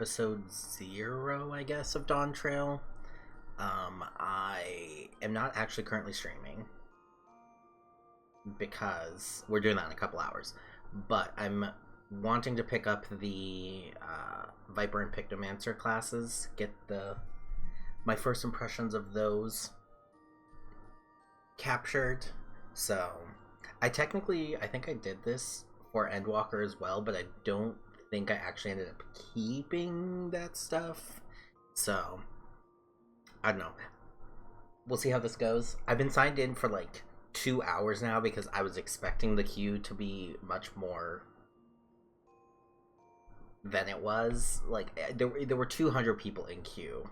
episode 0, I guess, of Dawntrail. I am not actually currently streaming because we're doing that in a couple hours. But I'm wanting to pick up the Viper and Pictomancer classes, get my first impressions of those captured. So I think I did this for Endwalker as well, but I don't think I actually ended up keeping that stuff. So I don't know. We'll see how this goes. I've been signed in for like 2 hours now because I was expecting the queue to be much more than it was. Like there were 200 people in queue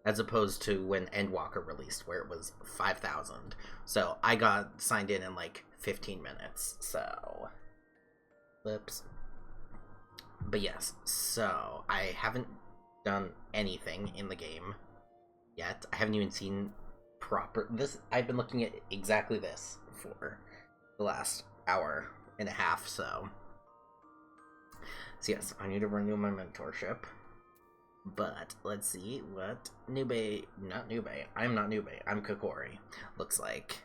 as opposed to when Endwalker released where it was 5,000. So I got signed in like 15 minutes. So whoops. But yes, so I haven't done anything in the game yet. I haven't even seen this. I've been looking at exactly this for the last hour and a half. So yes, I need to renew my mentorship. But let's see what not Nube. I'm not Nube. I'm Kokori. Looks like.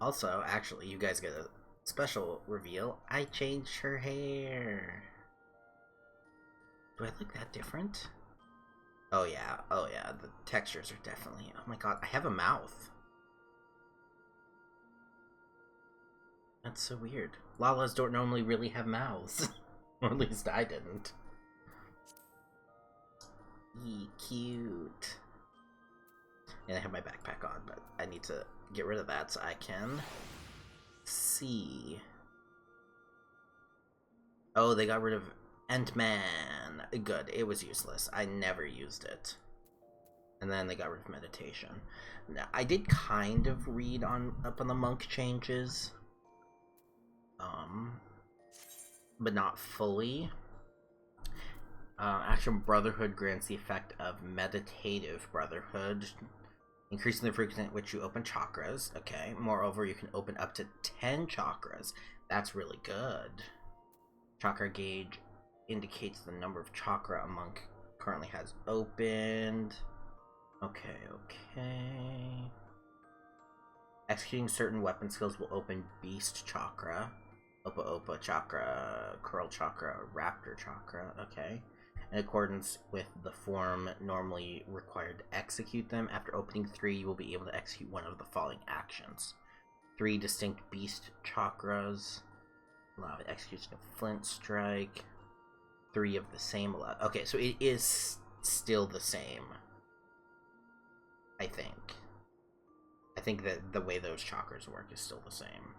Also, actually, you guys get a special reveal. I changed her hair. Do I look that different? Oh yeah, the textures are definitely... Oh my god, I have a mouth. That's so weird. Lalas don't normally really have mouths. Or at least I didn't. Cute. And I have my backpack on, but I need to get rid of that so I can see. Oh, they got rid of Ant-Man. Good, it was useless. I never used it. And then they got rid of meditation. Now, I did kind of read up on the monk changes. But not fully. Action Brotherhood grants the effect of Meditative Brotherhood, increasing the frequency at which you open chakras. Okay. Moreover, you can open up to 10 chakras. That's really good. Chakra gauge indicates the number of chakra a monk currently has opened. Okay. Executing certain weapon skills will open Beast Chakra, Opa Chakra, Curl Chakra, Raptor Chakra. Okay. In accordance with the form normally required to execute them, after opening 3, you will be able to execute one of the following actions. 3 distinct Beast Chakras. Allow execution of Flint Strike. 3 of the same allow. Okay, so it is still the same. I think. I think that the way those chakras work is still the same.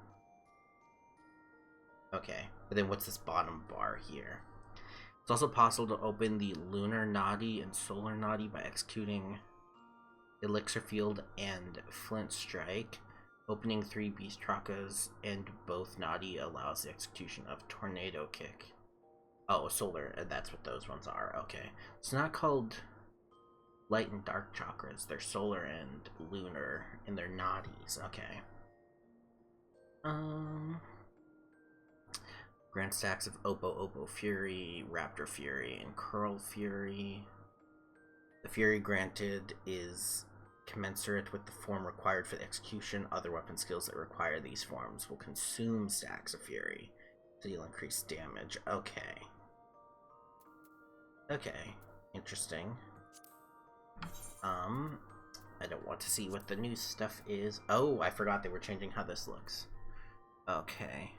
Okay, but then what's this bottom bar here? It's also possible to open the Lunar Nadi and Solar Nadi by executing Elixir Field and Flint Strike. Opening 3 Beast Chakras and both Nadi allows the execution of Tornado Kick. Oh, Solar, that's what those ones are. Okay. It's not called Light and Dark Chakras. They're Solar and Lunar, and they're Nadis. Okay. Grant stacks of Opo Fury, Raptor Fury, and Curl Fury. The Fury granted is commensurate with the form required for the execution. Other weapon skills that require these forms will consume stacks of Fury to deal increased damage. Okay. Interesting. I don't want to see what the new stuff is. Oh, I forgot they were changing how this looks. Okay.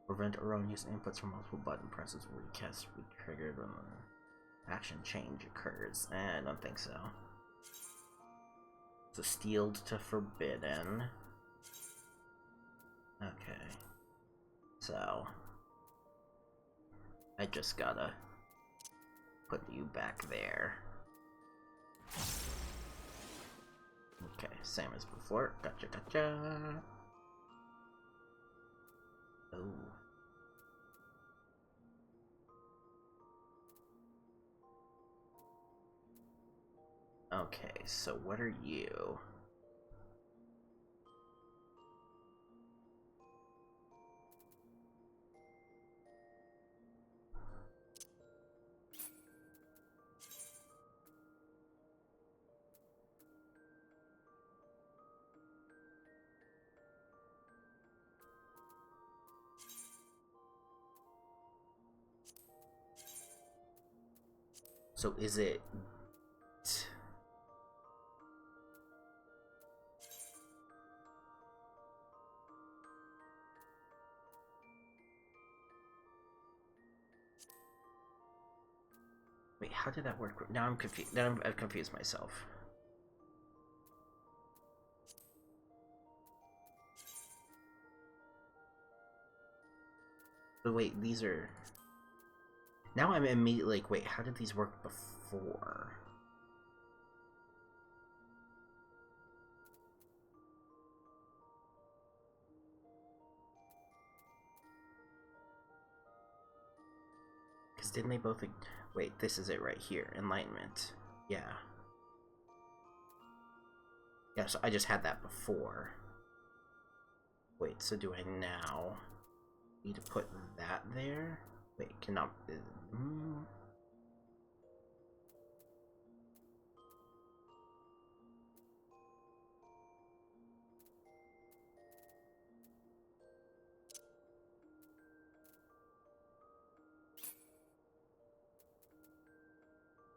Prevent erroneous inputs from multiple button presses will recast will be triggered when the action change occurs. I don't think so. So steeled to forbidden. Okay. So I just gotta put you back there. Okay, same as before. Gotcha. Oh. Okay, so what are you? So is it... Wait, how did that work? Now I'm confused. Now I've confused myself. But wait, these are... Now I'm immediately like, wait, how did these work before? Because didn't they both... Wait, this is it right here. Enlightenment. Yeah. Yeah, so I just had that before. Wait, so do I now need to put that there? Wait, cannot...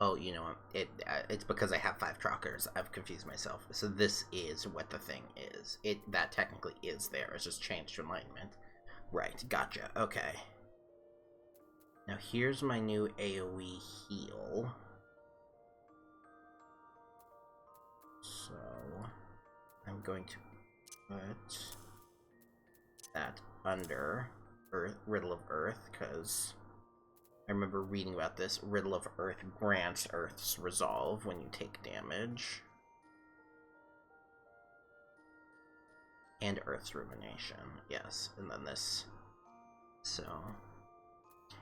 Oh, you know what? It's because I have 5 trackers. I've confused myself. So this is what the thing is. That technically is there. It's just changed to enlightenment. Right, gotcha. Okay. Now here's my new AoE heal. So I'm going to put that under Riddle of Earth, because I remember reading about this. Riddle of Earth grants Earth's resolve when you take damage. And Earth's rumination, yes. And then this. So.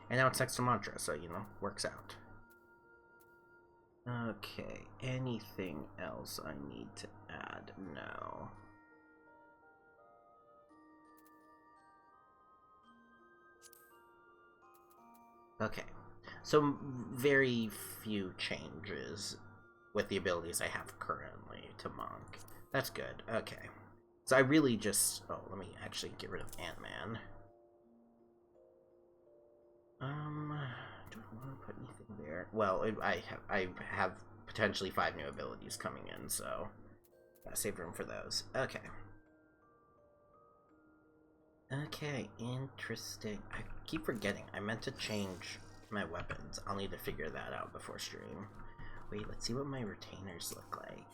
And now it's extra mantra, so, you know, works out. Okay, anything else I need to add? No. Okay, so very few changes with the abilities I have currently to Monk. That's good, okay. So I really just... Oh, let me actually get rid of Ant-Man. Do I want to put anything there? Well, I have potentially 5 new abilities coming in, so gotta save room for those. Okay. Okay, interesting. I keep forgetting. I meant to change my weapons. I'll need to figure that out before stream. Wait, let's see what my retainers look like.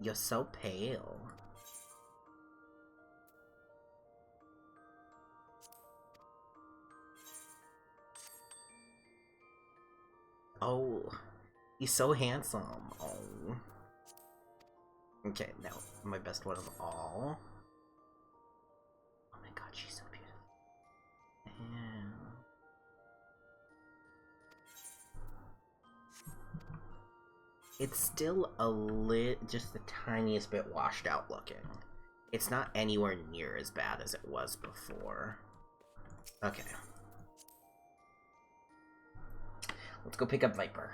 You're so pale. Oh, he's so handsome. Oh. Okay, now my best one of all. Oh my god, she's so beautiful. And... It's still just the tiniest bit washed out looking. It's not anywhere near as bad as it was before. Okay. Let's go pick up Viper.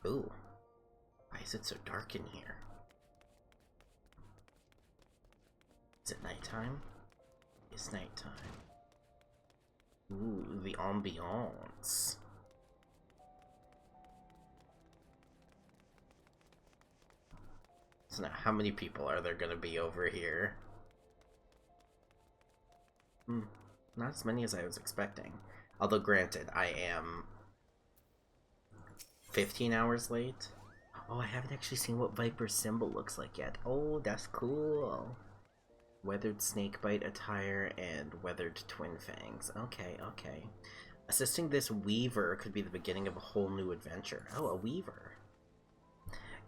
Ooh. Why is it so dark in here? Is it nighttime? It's nighttime. Ooh, the ambiance. So now, how many people are there gonna be over here? Not as many as I was expecting. Although, granted, I am 15 hours late. Oh, I haven't actually seen what Viper's symbol looks like yet. Oh, that's cool. Weathered snakebite attire and weathered twin fangs. Okay, okay. Assisting this weaver could be the beginning of a whole new adventure. Oh, a weaver.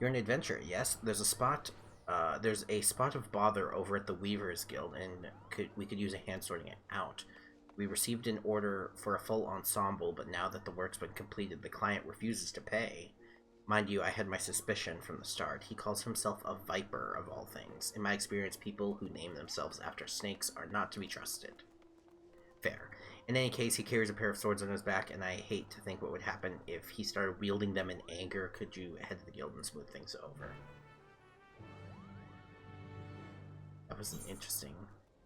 You're an adventurer, yes? There's a spot of bother over at the Weavers Guild, and we could use a hand sorting it out. We received an order for a full ensemble, but now that the work's been completed, the client refuses to pay. Mind you, I had my suspicion from the start. He calls himself a viper, of all things. In my experience, people who name themselves after snakes are not to be trusted. Fair. In any case, he carries a pair of swords on his back, and I hate to think what would happen if he started wielding them in anger. Could you head to the guild and smooth things over? That was an interesting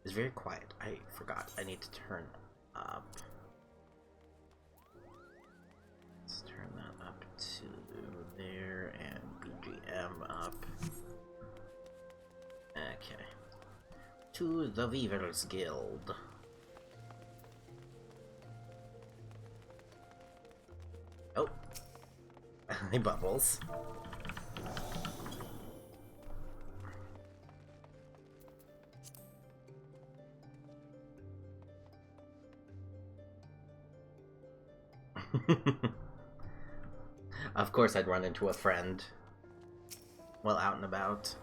It's very quiet. I forgot. I need to turn up. Let's turn that up to there and BGM up. Okay. To the Weavers Guild. Oh. Hey, Bubbles. Of course I'd run into a friend while out and about.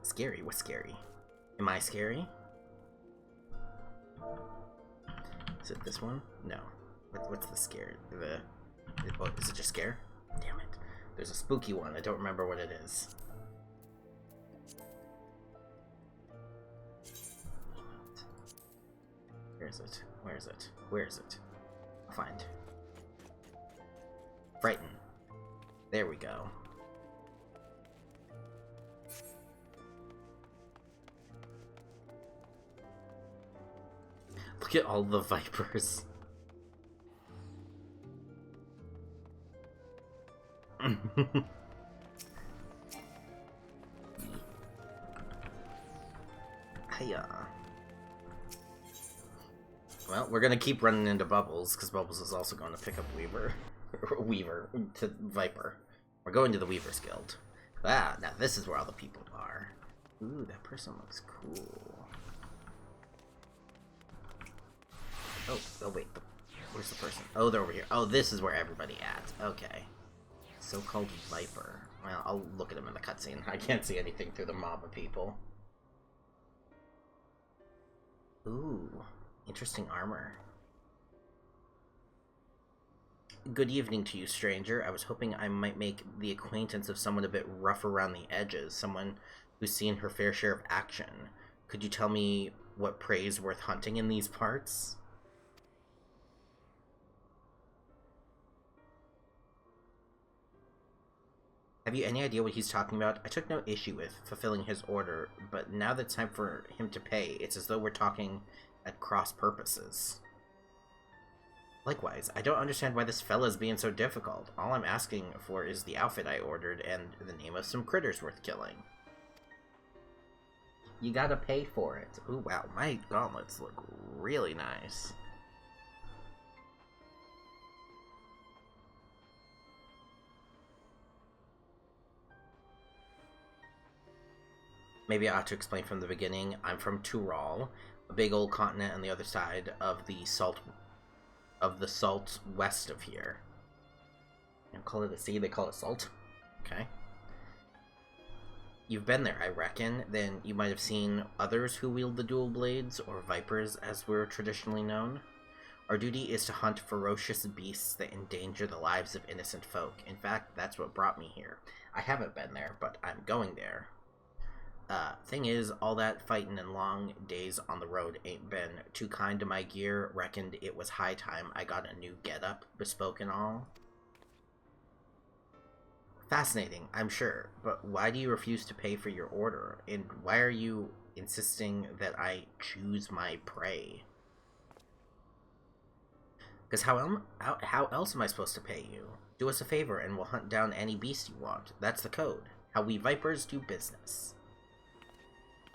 Scary? What's scary? Am I scary? Is it this one? No. What's the scare? Is it just scare? Damn it. There's a spooky one. I don't remember what it is. Where is it? Where is it? Where is it? I'll find. Frighten. There we go. Look at all the vipers. Hiya. Well, we're gonna keep running into Bubbles, because Bubbles is also going to pick up Weaver to Viper. We're going to the Weavers Guild. Ah, now this is where all the people are. Ooh, that person looks cool. Oh wait, where's the person? Oh, they're over here. Oh, this is where everybody at. Okay. So-called Viper. Well, I'll look at him in the cutscene. I can't see anything through the mob of people. Ooh, interesting armor. Good evening to you, stranger. I was hoping I might make the acquaintance of someone a bit rough around the edges, someone who's seen her fair share of action. Could you tell me what prey's worth hunting in these parts? Have you any idea what he's talking about? I took no issue with fulfilling his order, but now that it's time for him to pay, it's as though we're talking at cross purposes. Likewise, I don't understand why this fella's being so difficult. All I'm asking for is the outfit I ordered and the name of some critters worth killing. You gotta pay for it. Ooh, wow, my gauntlets look really nice. Maybe I ought to explain from the beginning. I'm from Tural, a big old continent on the other side of the salt west of here. They don't call it a sea, they call it salt. Okay. You've been there, I reckon. Then you might have seen others who wield the dual blades, or vipers as we're traditionally known. Our duty is to hunt ferocious beasts that endanger the lives of innocent folk. In fact, that's what brought me here. I haven't been there, but I'm going there. Thing is, all that fighting and long days on the road ain't been too kind to my gear. Reckoned it was high time I got a new getup, bespoke and all. Fascinating, I'm sure, but why do you refuse to pay for your order? And why are you insisting that I choose my prey? Because how else am I supposed to pay you? Do us a favor and we'll hunt down any beast you want. That's the code. How we vipers do business.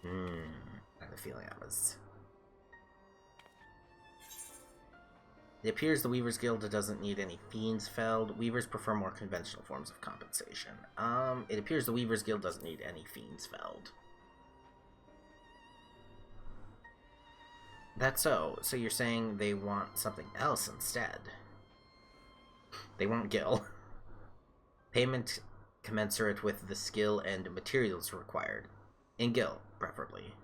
I have a feeling I was... It appears the Weavers Guild doesn't need any fiends felled. Weavers prefer more conventional forms of compensation. It appears the Weavers Guild doesn't need any fiends felled. That's so. So you're saying they want something else instead. They want gil. Payment commensurate with the skill and materials required. In gil, preferably.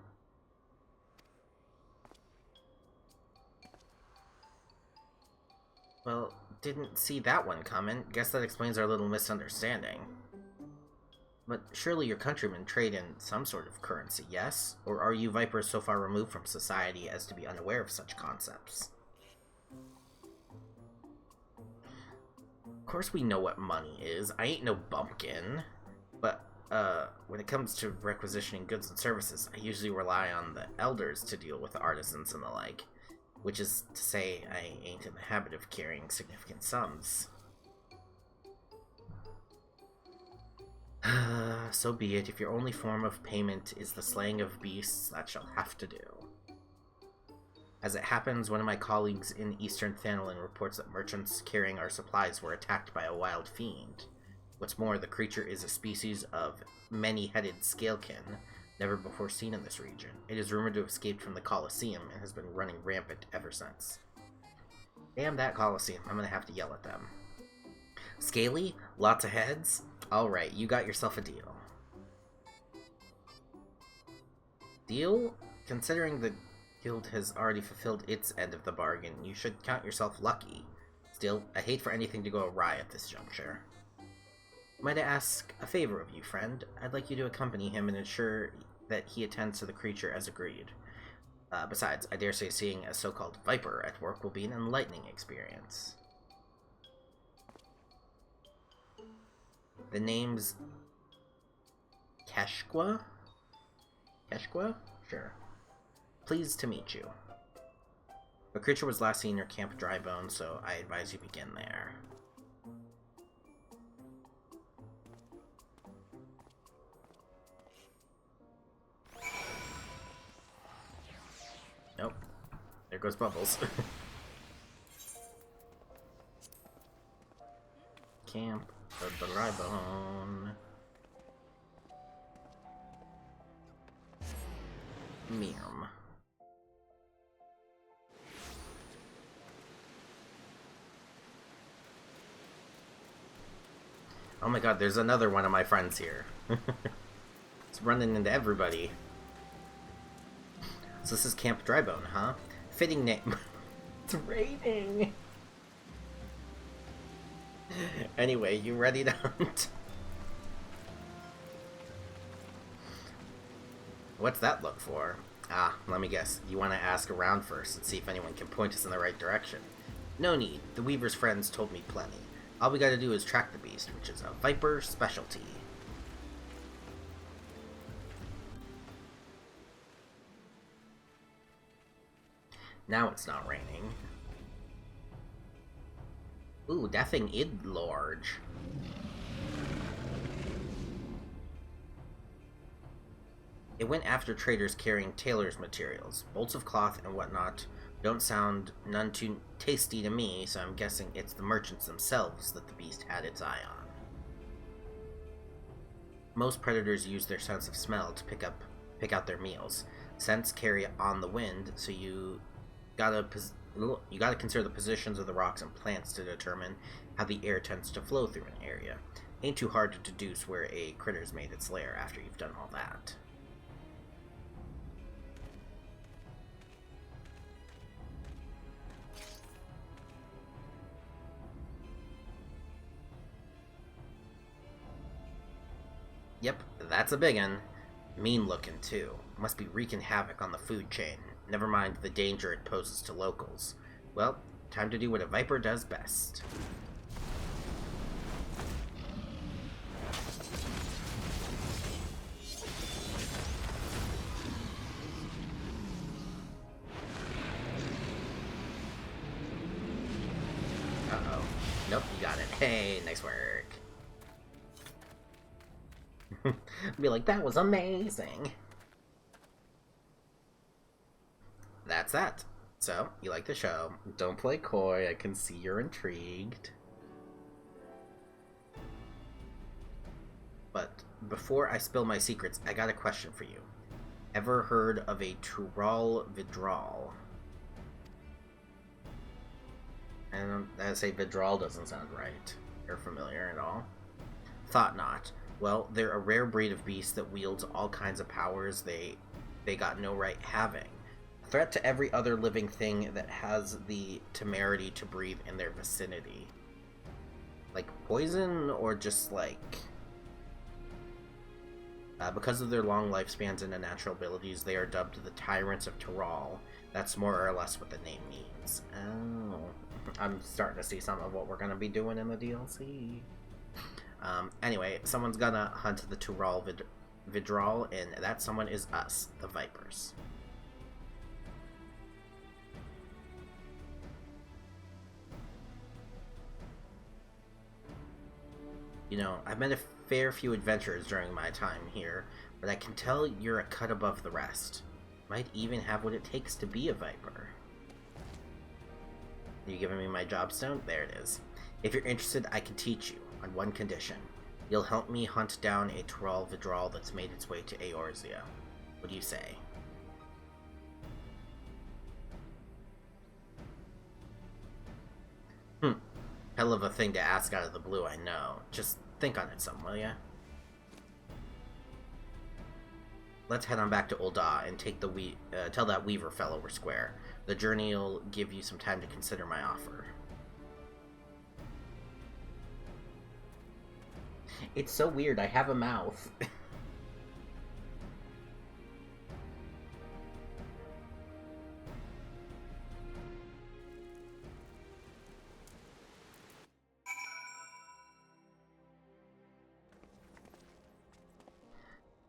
Well, didn't see that one coming. Guess that explains our little misunderstanding. But surely your countrymen trade in some sort of currency, yes? Or are you vipers so far removed from society as to be unaware of such concepts? Of course we know what money is. I ain't no bumpkin. But, when it comes to requisitioning goods and services, I usually rely on the elders to deal with the artisans and the like. Which is to say, I ain't in the habit of carrying significant sums. So be it. If your only form of payment is the slaying of beasts, that shall have to do. As it happens, one of my colleagues in Eastern Thanolin reports that merchants carrying our supplies were attacked by a wild fiend. What's more, the creature is a species of many-headed scalekin, never before seen in this region. It is rumored to have escaped from the Colosseum and has been running rampant ever since. Damn that Colosseum, I'm gonna have to yell at them. Scaly? Lots of heads? Alright, you got yourself a deal. Deal? Considering the guild has already fulfilled its end of the bargain, you should count yourself lucky. Still, I hate for anything to go awry at this juncture. Might I ask a favor of you, friend? I'd like you to accompany him and ensure that he attends to the creature as agreed. Besides, I dare say seeing a so-called viper at work will be an enlightening experience. The name's Keshqua? Keshqua? Sure. Pleased to meet you. The creature was last seen near Camp Drybone, so I advise you begin there. Nope. There goes Bubbles. Camp Drybone. Meow. Oh my god, there's another one of my friends here. It's running into everybody. So this is Camp Drybone, huh? Fitting name. It's raining! Anyway, you ready to hunt? What's that look for? Ah, let me guess. You want to ask around first and see if anyone can point us in the right direction. No need. The Weaver's friends told me plenty. All we gotta do is track the beast, which is a viper specialty. Now it's not raining. Ooh, that thing is large. It went after traders carrying tailor's materials. Bolts of cloth and whatnot don't sound none too tasty to me, so I'm guessing it's the merchants themselves that the beast had its eye on. Most predators use their sense of smell to pick out their meals. Scents carry on the wind, so you gotta consider the positions of the rocks and plants to determine how the air tends to flow through an area. Ain't too hard to deduce where a critter's made its lair after you've done all that. Yep, that's a big one. Mean looking, too. Must be wreaking havoc on the food chain. Never mind the danger it poses to locals. Well, time to do what a viper does best. Uh-oh. Nope, you got it. Hey, nice work. Be like, that was amazing. That's that. So, you like the show. Don't play coy, I can see you're intrigued. But before I spill my secrets, I got a question for you. Ever heard of a Tural Vidral? And I say Vidral doesn't sound right. You're familiar at all? Thought not. Well, they're a rare breed of beast that wields all kinds of powers they got no right having. A threat to every other living thing that has the temerity to breathe in their vicinity. Like poison, or just like... because of their long lifespans and unnatural abilities, they are dubbed the Tyrants of Tural. That's more or less what the name means. Oh. I'm starting to see some of what we're gonna be doing in the DLC. Anyway, someone's gonna hunt the Tural Vidral, and that someone is us, the Vipers. You know, I've met a fair few adventurers during my time here, but I can tell you're a cut above the rest. Might even have what it takes to be a Viper. Are you giving me my jobstone? There it is. If you're interested, I can teach you, on one condition. You'll help me hunt down a Tural Vidral that's made its way to Eorzea. What do you say? Hell of a thing to ask out of the blue, I know. Just think on it some, will ya? Let's head on back to Ul'dah and take the tell that Weaver fellow we're square. The journey'll give you some time to consider my offer. It's so weird, I have a mouth.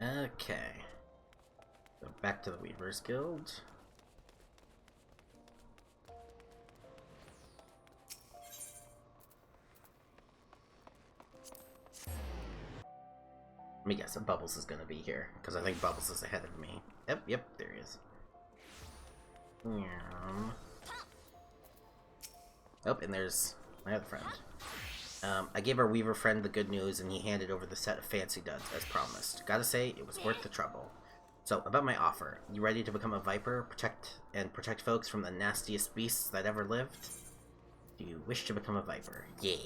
Okay. So back to the Weavers Guild. Let me guess, Bubbles is gonna be here, because I think Bubbles is ahead of me. Yep, there he is. Oh, and there's my other friend. I gave our Weaver friend the good news, and he handed over the set of fancy duds, as promised. Gotta say, it was worth the trouble. So, about my offer. You ready to become a Viper, protect folks from the nastiest beasts that ever lived? Do you wish to become a Viper? Yeah.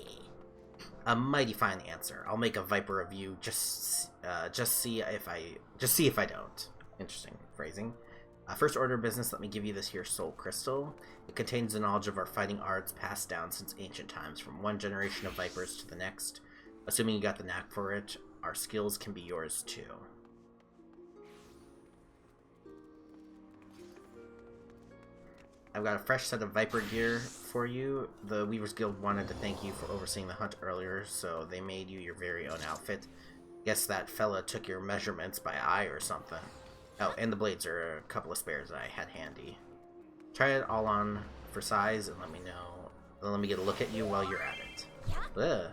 A mighty fine answer. I'll make a Viper of you. Just see if I don't. Interesting phrasing. First order of business, let me give you this here soul crystal. It contains the knowledge of our fighting arts passed down since ancient times, from one generation of Vipers to the next. Assuming you got the knack for it, our skills can be yours too. I've got a fresh set of Viper gear for you. The Weavers Guild wanted to thank you for overseeing the hunt earlier, so they made you your very own outfit. Guess that fella took your measurements by eye or something. Oh, and the blades are a couple of spares that I had handy. Try it all on for size and let me know. Then let me get a look at you while you're at it. Ugh.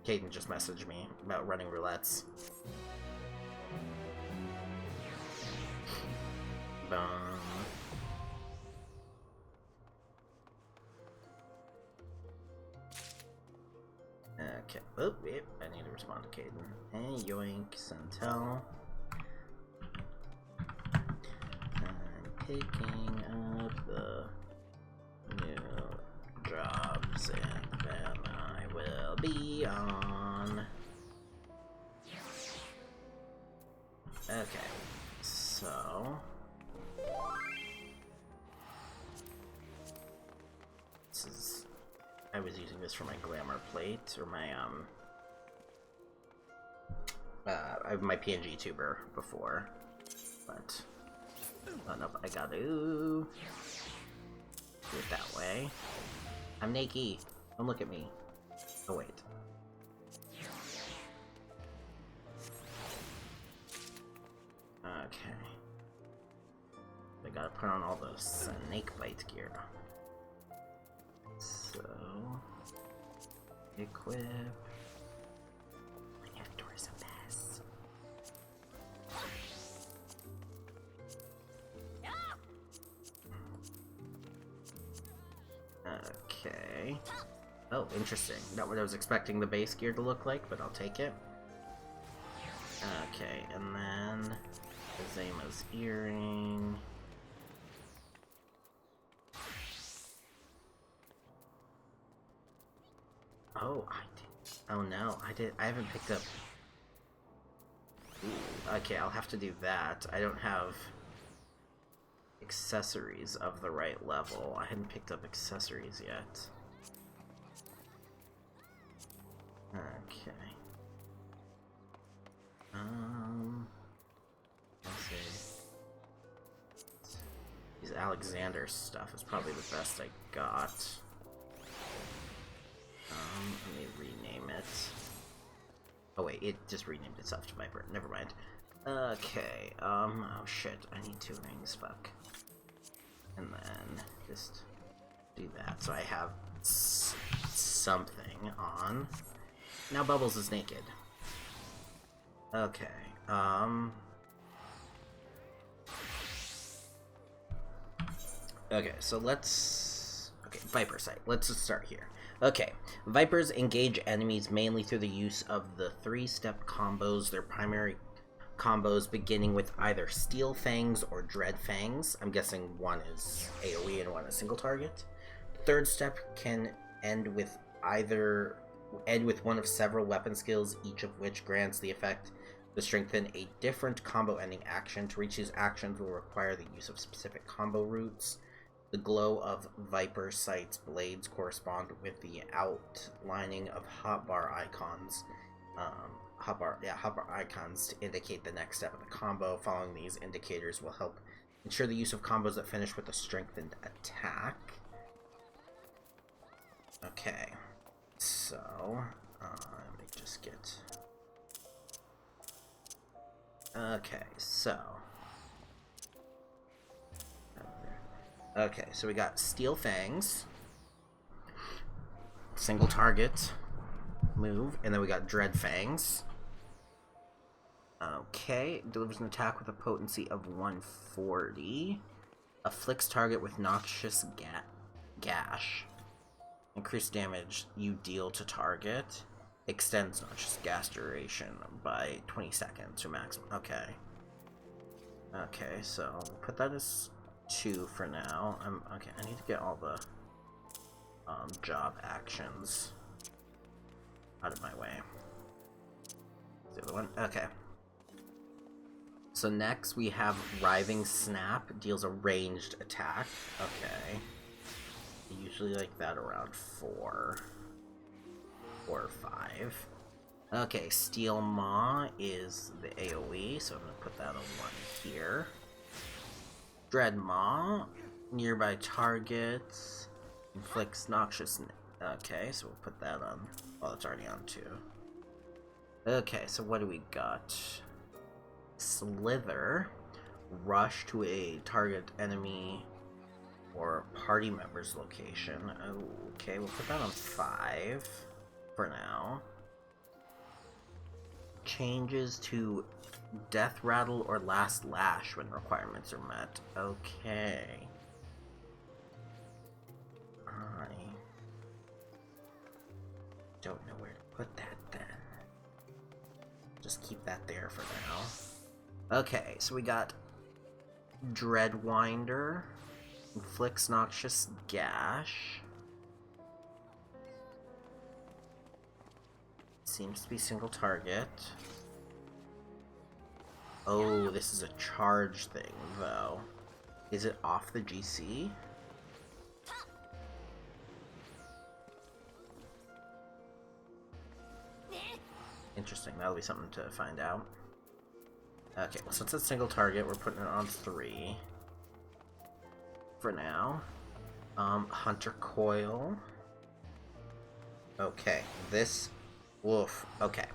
Caden just messaged me about running roulettes. Boom. Okay. Oh, yep. I need to respond to Caden. Hey, yoink, Centel. I'm picking up the new jobs, and then I will be on. Okay. So. I was using this for my glamour plate, or my, my PNG tuber before, but, oh no, I gotta do it that way. I'm naked. Don't look at me. Oh, wait. Okay. I gotta put on all the snake bite gear. So, equip. My inventory's a mess. Okay. Oh, interesting. Not what I was expecting the base gear to look like, but I'll take it. Okay, and then Zama's earring. Oh, I did. Oh no, I haven't picked up. Ooh, okay, I'll have to do that. I don't have accessories of the right level. I hadn't picked up accessories yet. Okay. Let's see. These Alexander stuff is probably the best I got. Let me rename it. Oh wait, it just renamed itself to Viper. Never mind. Okay, oh shit, I need 2 rings, fuck. And then just do that, so I have something on. Now Bubbles is naked. Okay, okay, so let's... Okay, Viper sight. Let's just start here. Okay, Vipers engage enemies mainly through the use of the 3-step combos. Their primary combos beginning with either Steel Fangs or Dread Fangs. I'm guessing one is AoE and one is single target. Third step can end with one of several weapon skills, each of which grants the effect to strengthen a different combo-ending action. To reach these actions will require the use of specific combo routes. The glow of Viper Sight's blades correspond with the outlining of hotbar icons. Hotbar icons to indicate the next step of the combo. Following these indicators will help ensure the use of combos that finish with a strengthened attack. Okay, so let me just get... Okay, so... Okay, so we got Steel Fangs, single target move, and then we got Dread Fangs. Okay, delivers an attack with a potency of 140. Afflicts target with Noxious Gash. Increased damage you deal to target. Extends Noxious Gas duration by 20 seconds to maximum. Okay. Okay, so we'll put that as 2 for now. Okay, I need to get all the job actions out of my way. The other one? Okay. So next we have Writhing Snap, deals a ranged attack. Okay. I usually like that around 4 or 5. Okay, Steel Maw is the AoE, so I'm gonna put that on 1 here. Dread Maw, nearby targets, inflicts noxious... Okay, so we'll put that on... Oh, it's already on 2. Okay, so what do we got? Slither, rush to a target enemy or party member's location. Okay, we'll put that on 5 for now. Changes to Death Rattle or Last Lash when requirements are met. Okay. I don't know where to put that then. Just keep that there for now. Okay, so we got Dreadwinder. Inflicts Noxious Gash. Seems to be single target. Oh, this is a charge thing, though. Is it off the GC? Interesting, that'll be something to find out. Okay, well, since it's single target, we're putting it on 3. For now. Hunter Coil. Okay, this... Woof, okay.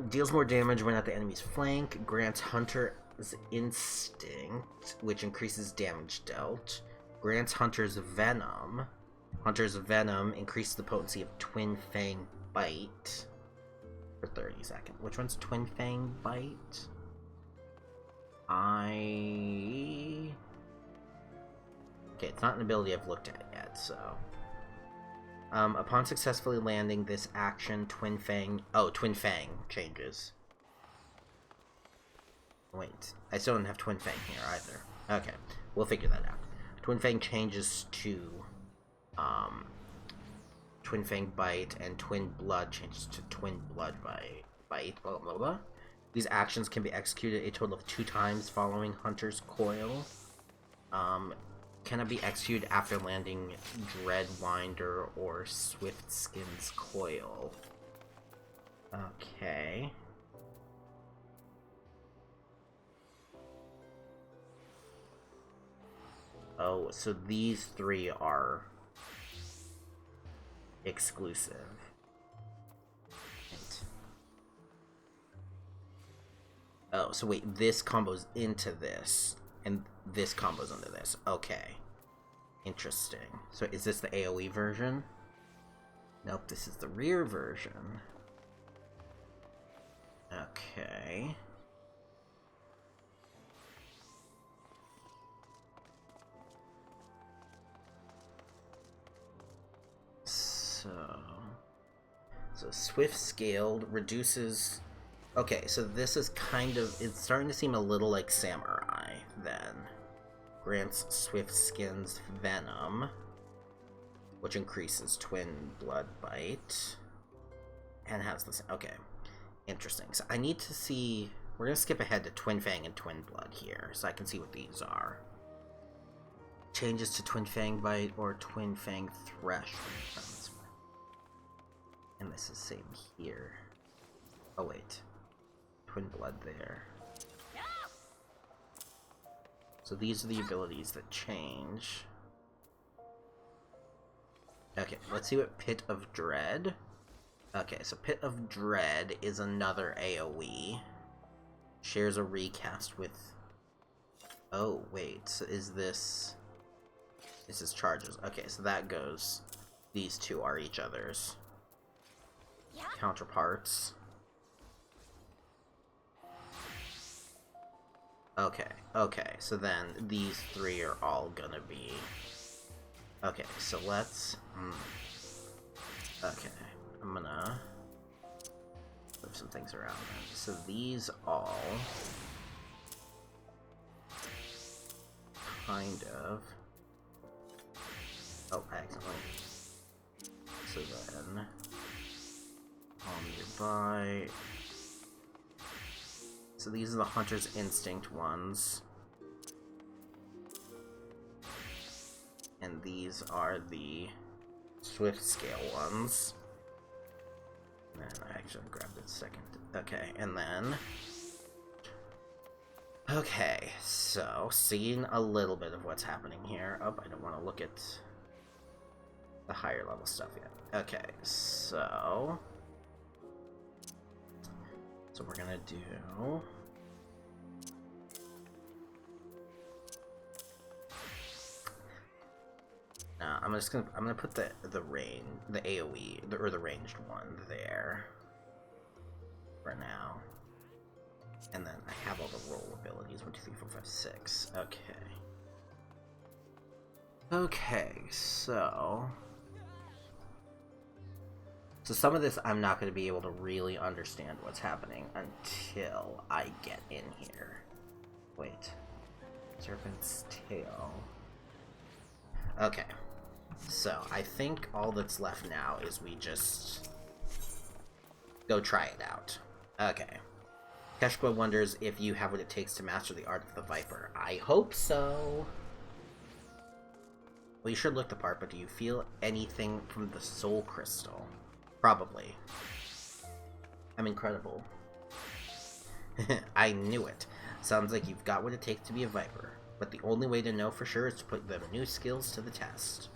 Deals more damage when at the enemy's flank. Grants Hunter's Instinct, which increases damage dealt. Grants Hunter's Venom. Hunter's Venom increases the potency of Twin Fang Bite for 30 seconds. Which one's Twin Fang Bite? Okay, it's not an ability I've looked at yet, so... upon successfully landing this action, Twin Fang changes. Wait, I still don't have Twin Fang here either. Okay, we'll figure that out. Twin Fang changes to, Twin Fang Bite, and Twin Blood changes to Twin Blood Bite, blah blah blah. These actions can be executed a total of 2 times following Hunter's Coil. Cannot be executed after landing Dreadwinder or Swift Skin's Coil. Okay. Oh, so these three are exclusive. Right. Oh, so wait, this combos into this, and this combos into this. Okay. Interesting. So is this the AoE version? Nope, this is the rear version. Okay. So swift scaled reduces. Okay, so this is kind of, it's starting to seem a little like Samurai then. Grants swift skins venom, which increases twin blood bite, and has this. Okay, interesting. So I need to see. We're gonna skip ahead to Twin Fang and Twin Blood here, so I can see what these are. Changes to Twin Fang bite or Twin Fang thresh. And this is same here. Oh wait, Twin Blood there. So these are the abilities that change. Okay, let's see what Pit of Dread. Okay, so Pit of Dread is another AoE. Shares a recast with... Oh, wait, so is this... This is charges. Okay, so that goes... These two are each other's counterparts. Okay, okay, so then these three are all gonna be... Okay, so let's... Okay, I'm gonna move some things around. So these all... Kind of... Oh, accidentally. So then... All nearby... So these are the Hunter's Instinct ones. And these are the Swift Scale ones. And I actually grabbed it a second. Okay, and then... Okay, so seeing a little bit of what's happening here. Oh, I don't want to look at the higher level stuff yet. Okay, so... So we're gonna do... I'm gonna put the AoE or the ranged one there for now, and then I have all the roll abilities 1, 2, 3, 4, 5, 6. Okay, so some of this I'm not going to be able to really understand what's happening until I get in here. Wait, Serpent's Tail. Okay. So, I think all that's left now is we just go try it out. Okay. Keshqua wonders if you have what it takes to master the art of the Viper. I hope so. Well, you should look the part, but do you feel anything from the Soul Crystal? Probably. I'm incredible. I knew it. Sounds like you've got what it takes to be a Viper. But the only way to know for sure is to put the new skills to the test.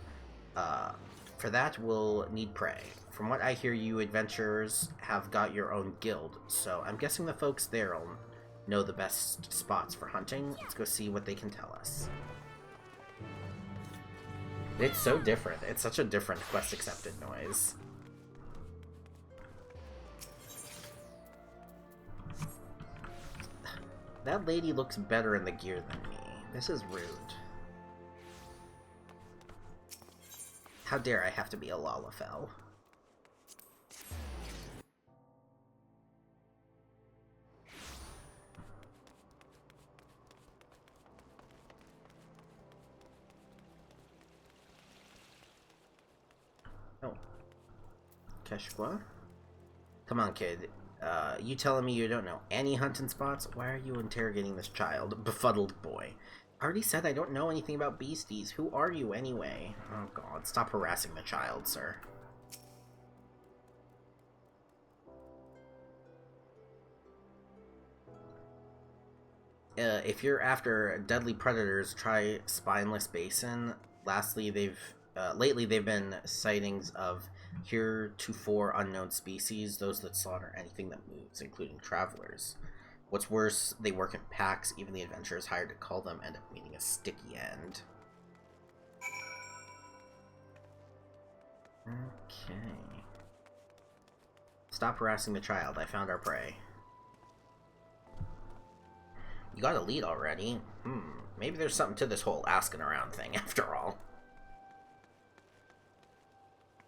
For that, we'll need prey. From what I hear, you adventurers have got your own guild, so I'm guessing the folks there'll know the best spots for hunting. Let's go see what they can tell us. It's so different. It's such a different quest accepted noise. That lady looks better in the gear than me. This is rude. How dare I have to be a Lalafell? Oh. Keshqua? Come on, kid. You telling me you don't know any hunting spots? Why are you interrogating this child? Befuddled boy. I already said I don't know anything about beasties. Who are you, anyway? Oh, God. Stop harassing the child, sir. if you're after deadly predators, try Spineless Basin. Lastly, lately they've been sightings of heretofore unknown species, those that slaughter anything that moves, including travelers. What's worse, they work in packs. Even the adventurers hired to cull them end up meeting a sticky end. Okay. Stop harassing the child. I found our prey. You got a lead already? Maybe there's something to this whole asking around thing after all.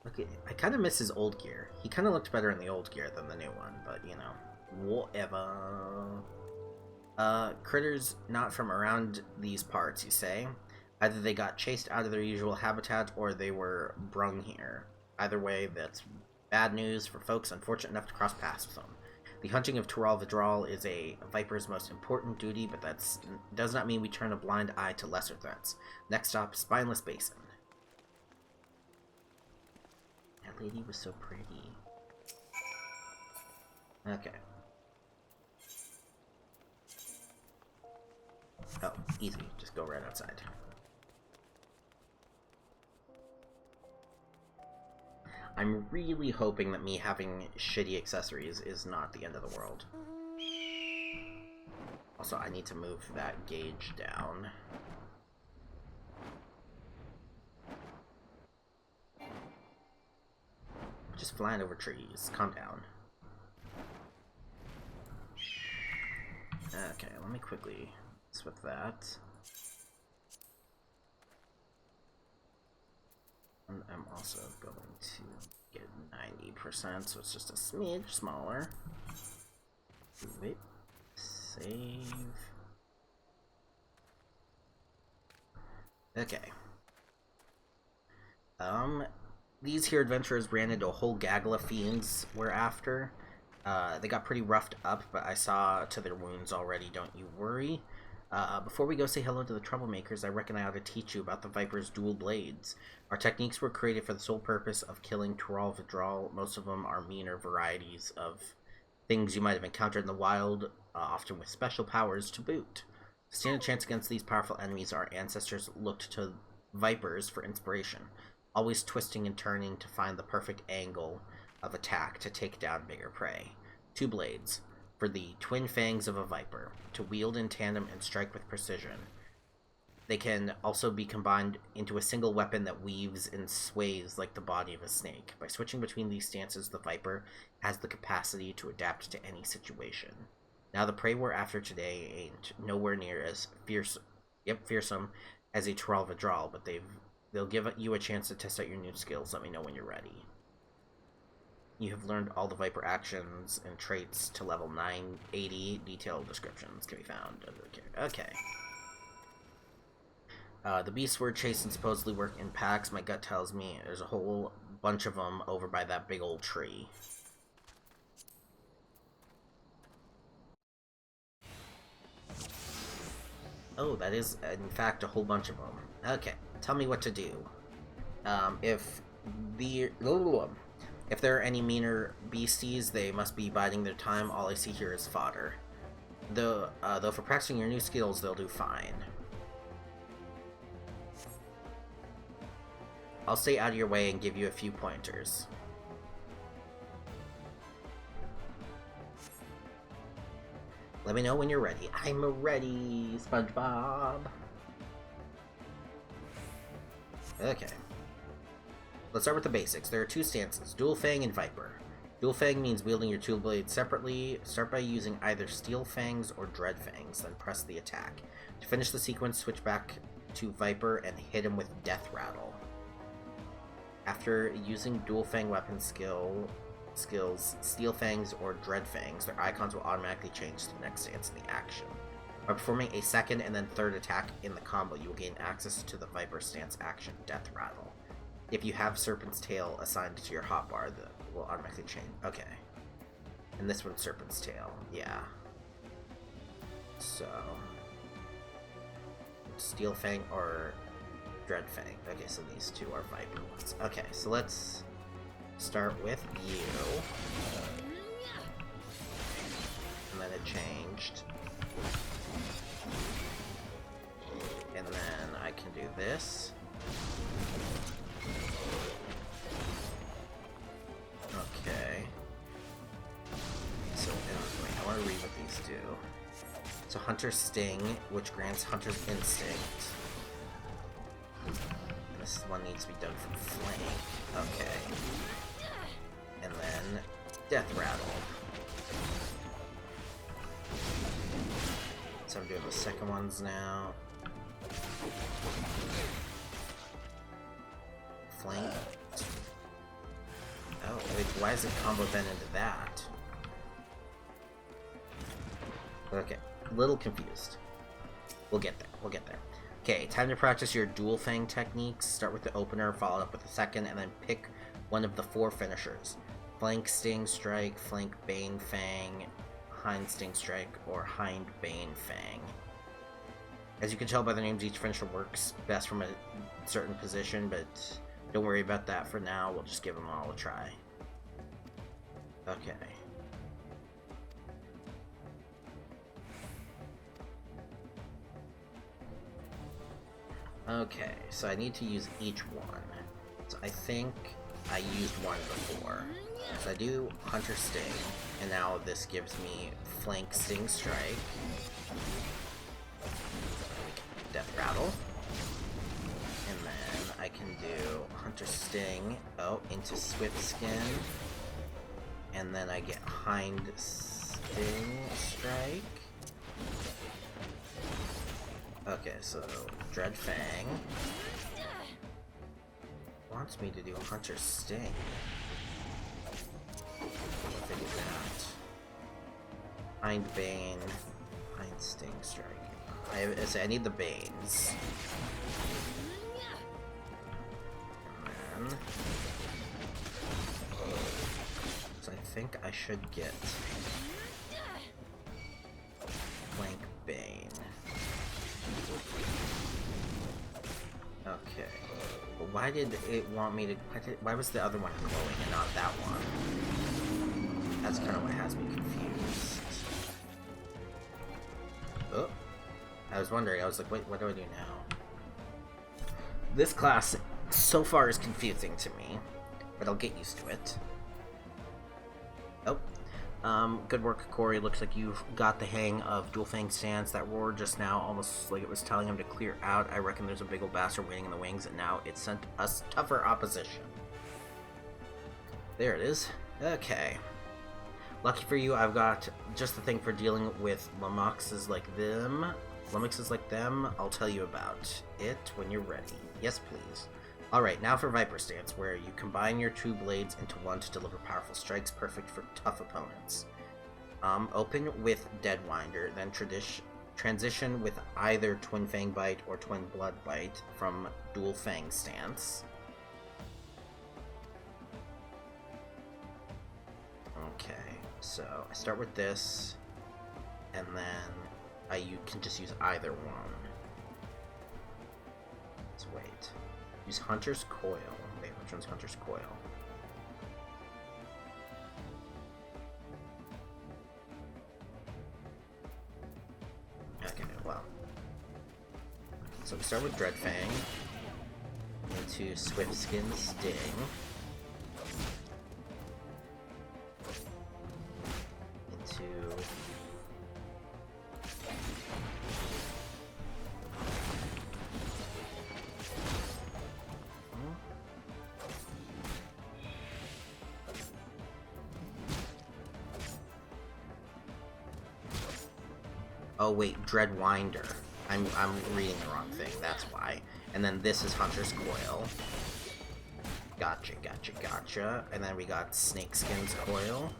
Okay, I kind of miss his old gear. He kind of looked better in the old gear than the new one, but you know, whatever. Critters not from around these parts, you say? Either they got chased out of their usual habitat or they were brung here. Either way, that's bad news for folks unfortunate enough to cross paths with them. The hunting of Tural Vidral is a Viper's most important duty, but that does not mean we turn a blind eye to lesser threats. Next stop, Spineless Basin. That lady was so pretty. Okay. Oh, easy. Just go right outside. I'm really hoping that me having shitty accessories is not the end of the world. Also, I need to move that gauge down. Just flying over trees. Calm down. Okay, let me quickly switch that. And I'm also going to get 90%, so it's just a smidge smaller. Wait. Save. Okay. These here adventurers ran into a whole gaggle of fiends we're after. They got pretty roughed up, but I saw to their wounds already, don't you worry. Before we go say hello to the troublemakers, I reckon I ought to teach you about the Viper's dual blades. Our techniques were created for the sole purpose of killing Tural Vidral. Most of them are meaner varieties of things you might have encountered in the wild, often with special powers to boot. To stand a chance against these powerful enemies, our ancestors looked to Vipers for inspiration, always twisting and turning to find the perfect angle of attack to take down bigger prey. Two blades, for the twin fangs of a viper, to wield in tandem and strike with precision. They can also be combined into a single weapon that weaves and sways like the body of a snake. By switching between these stances, the viper has the capacity to adapt to any situation. Now the prey we're after today ain't nowhere near as fearsome as a Tural Vidral, but they'll give you a chance to test out your new skills. Let me know when you're ready. You have learned all the Viper actions and traits to level 980. Detailed descriptions can be found under the character. Okay. The beasts were chased and supposedly work in packs. My gut tells me there's a whole bunch of them over by that big old tree. Oh, that is, in fact, a whole bunch of them. Okay, tell me what to do. If there are any meaner beasties, they must be biding their time. All I see here is fodder. Though for practicing your new skills, they'll do fine. I'll stay out of your way and give you a few pointers. Let me know when you're ready. I'm ready, SpongeBob. Okay. Let's start with the basics. There are two stances, Dual Fang and Viper. Dual Fang means wielding your two blades separately. Start by using either Steel Fangs or Dread Fangs, then press the attack. To finish the sequence, switch back to Viper and hit him with Death Rattle. After using Dual Fang weapon skills, Steel Fangs or Dread Fangs, their icons will automatically change to the next stance in the action. By performing a second and then third attack in the combo, you will gain access to the Viper stance action, Death Rattle. If you have Serpent's Tail assigned to your hotbar, that will automatically change. Okay. And this one's Serpent's Tail. Yeah. So... Steel Fang or Dread Fang. Okay, so these two are Viper ones. Okay, so let's start with you. And then it changed. this. Okay. So, wait, I want to read what these do. So, Hunter's Sting, which grants Hunter's Instinct. And this one needs to be done from flank. Okay. And then, Death Rattle. So I'm doing the second ones now. Flank. Oh, wait, why is it combo then into that? Okay, a little confused. We'll get there, we'll get there. Okay, time to practice your dual fang techniques. Start with the opener, follow up with the second, and then pick one of the 4 finishers. Flank Sting Strike, Flank Bane Fang, Hind Sting Strike, or Hind Bane Fang. As you can tell by the names, each finisher works best from a certain position, but don't worry about that for now. We'll just give them all a try. Okay. Okay, so I need to use each one. So I think I used one before. So I do Hunter Sting, and now this gives me Flank Sting Strike, Death Rattle, and then I can do Hunter Sting, into Swift Skin, and then I get Hind Sting Strike. Okay, so Dread Fang wants me to do Hunter Sting. If I do that. Hind Bane, Hind Sting Strike. I need the Banes. And then, so I think I should get Flank Bane. Okay. But why did it want me to... Why was the other one glowing and not that one? That's kind of what has me confused. Oh. I was wondering, I was like, wait, what do I do now? This class so far is confusing to me, but I'll get used to it. Oh. Good work, Corey. Looks like you've got the hang of Dual Fang stance. That roar just now, almost like it was telling him to clear out. I reckon there's a big old bastard waiting in the wings, and now it sent us tougher opposition. There it is. Okay. Lucky for you, I've got just the thing for dealing with Lummoxes like them. Lummoxes like them, I'll tell you about it when you're ready. Yes, please. Alright, now for Viper Stance, where you combine your 2 blades into one to deliver powerful strikes, perfect for tough opponents. Open with Deadwinder, then transition with either Twin Fang Bite or Twin Blood Bite from Dual Fang Stance. Okay, so I start with this, and then you can just use either one. Let's wait. Use Hunter's Coil. Wait, which one's Hunter's Coil? Okay, well. So we start with Dreadfang. Into Swift Skin Sting. Into... Oh wait, Dreadwinder. I'm reading the wrong thing, that's why. And then this is Hunter's Coil. Gotcha, gotcha, gotcha. And then we got Snakeskin's Coil.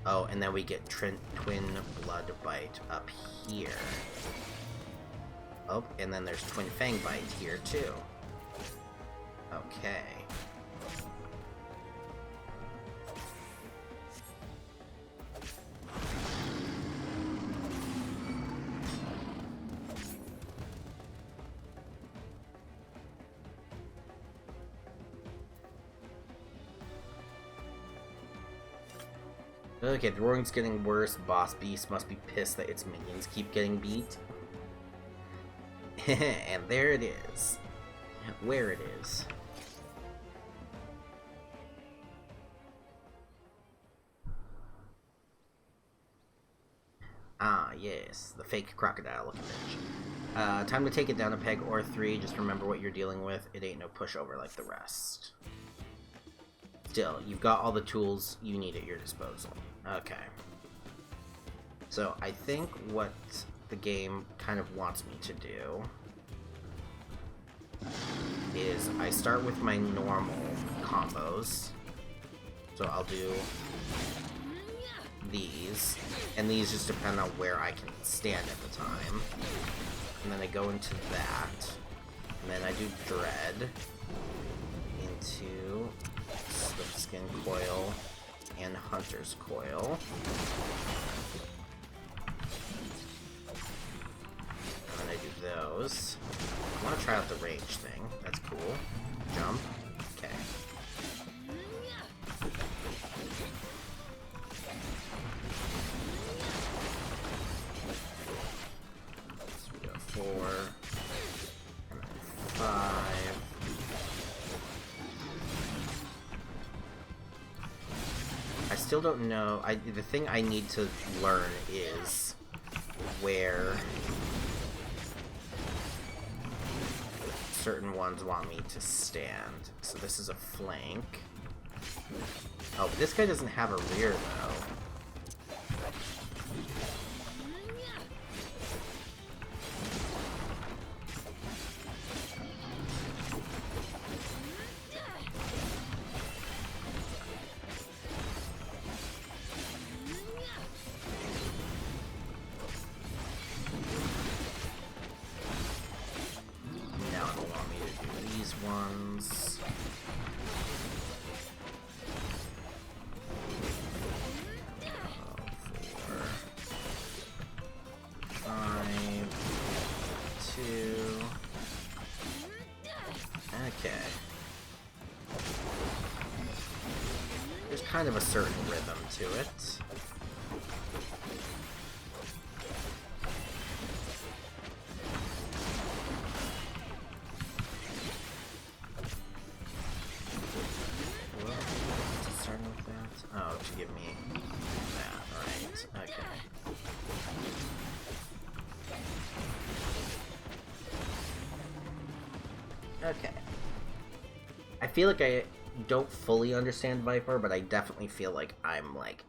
Oh, and then we get Twin Blood Bite up here. Oh, and then there's Twin Fang Bite here too. Okay. Okay, the roaring's getting worse. Boss Beast must be pissed that its minions keep getting beat. And there it is. Where it is. Ah, yes, the fake crocodile looking bitch. Time to take it down a peg or 3. Just remember what you're dealing with. It ain't no pushover like the rest. Still, you've got all the tools you need at your disposal. Okay. So, I think what the game kind of wants me to do is I start with my normal combos. So I'll do these, and these just depend on where I can stand at the time. And then I go into that, and then I do Dread into Swift Skin Coil and Hunter's Coil. And then I do those. I want to try out the range thing. That's cool. Jump. Okay. So we go 4, and then 5. I still don't know. The thing I need to learn is where certain ones want me to stand. So this is a flank. Oh, but this guy doesn't have a rear, though. Ones. 4, 5, 2. Okay. There's kind of a certain rhythm to it. Oh, to give me that, right. Okay. Okay. I feel like I don't fully understand Viper, but I definitely feel like I'm like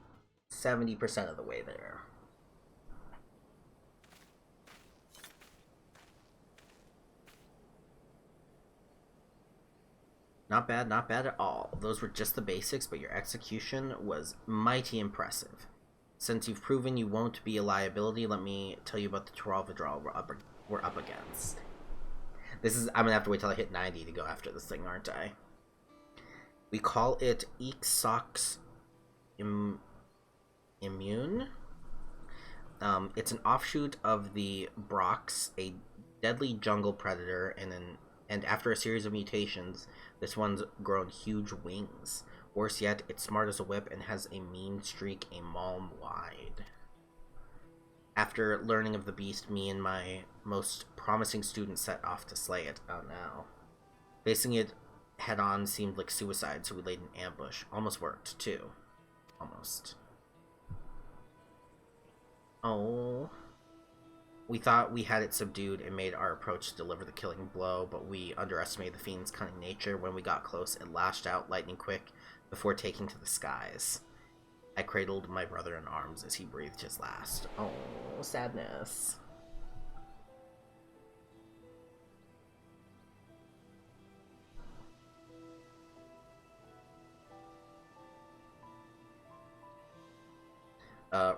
70% of the way there. Not bad, not bad at all. Those were just the basics, but your execution was mighty impressive. Since you've proven you won't be a liability, let me tell you about the Toral withdrawal we're up against. I'm gonna have to wait till I hit 90 to go after this thing, aren't I? We call it XIV Immune. It's an offshoot of the Brox, a deadly jungle predator, and after a series of mutations, this one's grown huge wings. Worse yet, it's smart as a whip and has a mean streak a malm wide. After learning of the beast, me and my most promising student set off to slay it. Oh no. Facing it head-on seemed like suicide, so we laid an ambush. Almost worked, too. Almost. Oh. We thought we had it subdued and made our approach to deliver the killing blow, but we underestimated the fiend's cunning nature. When we got close, it lashed out lightning quick before taking to the skies. I cradled my brother in arms as he breathed his last. Oh, sadness.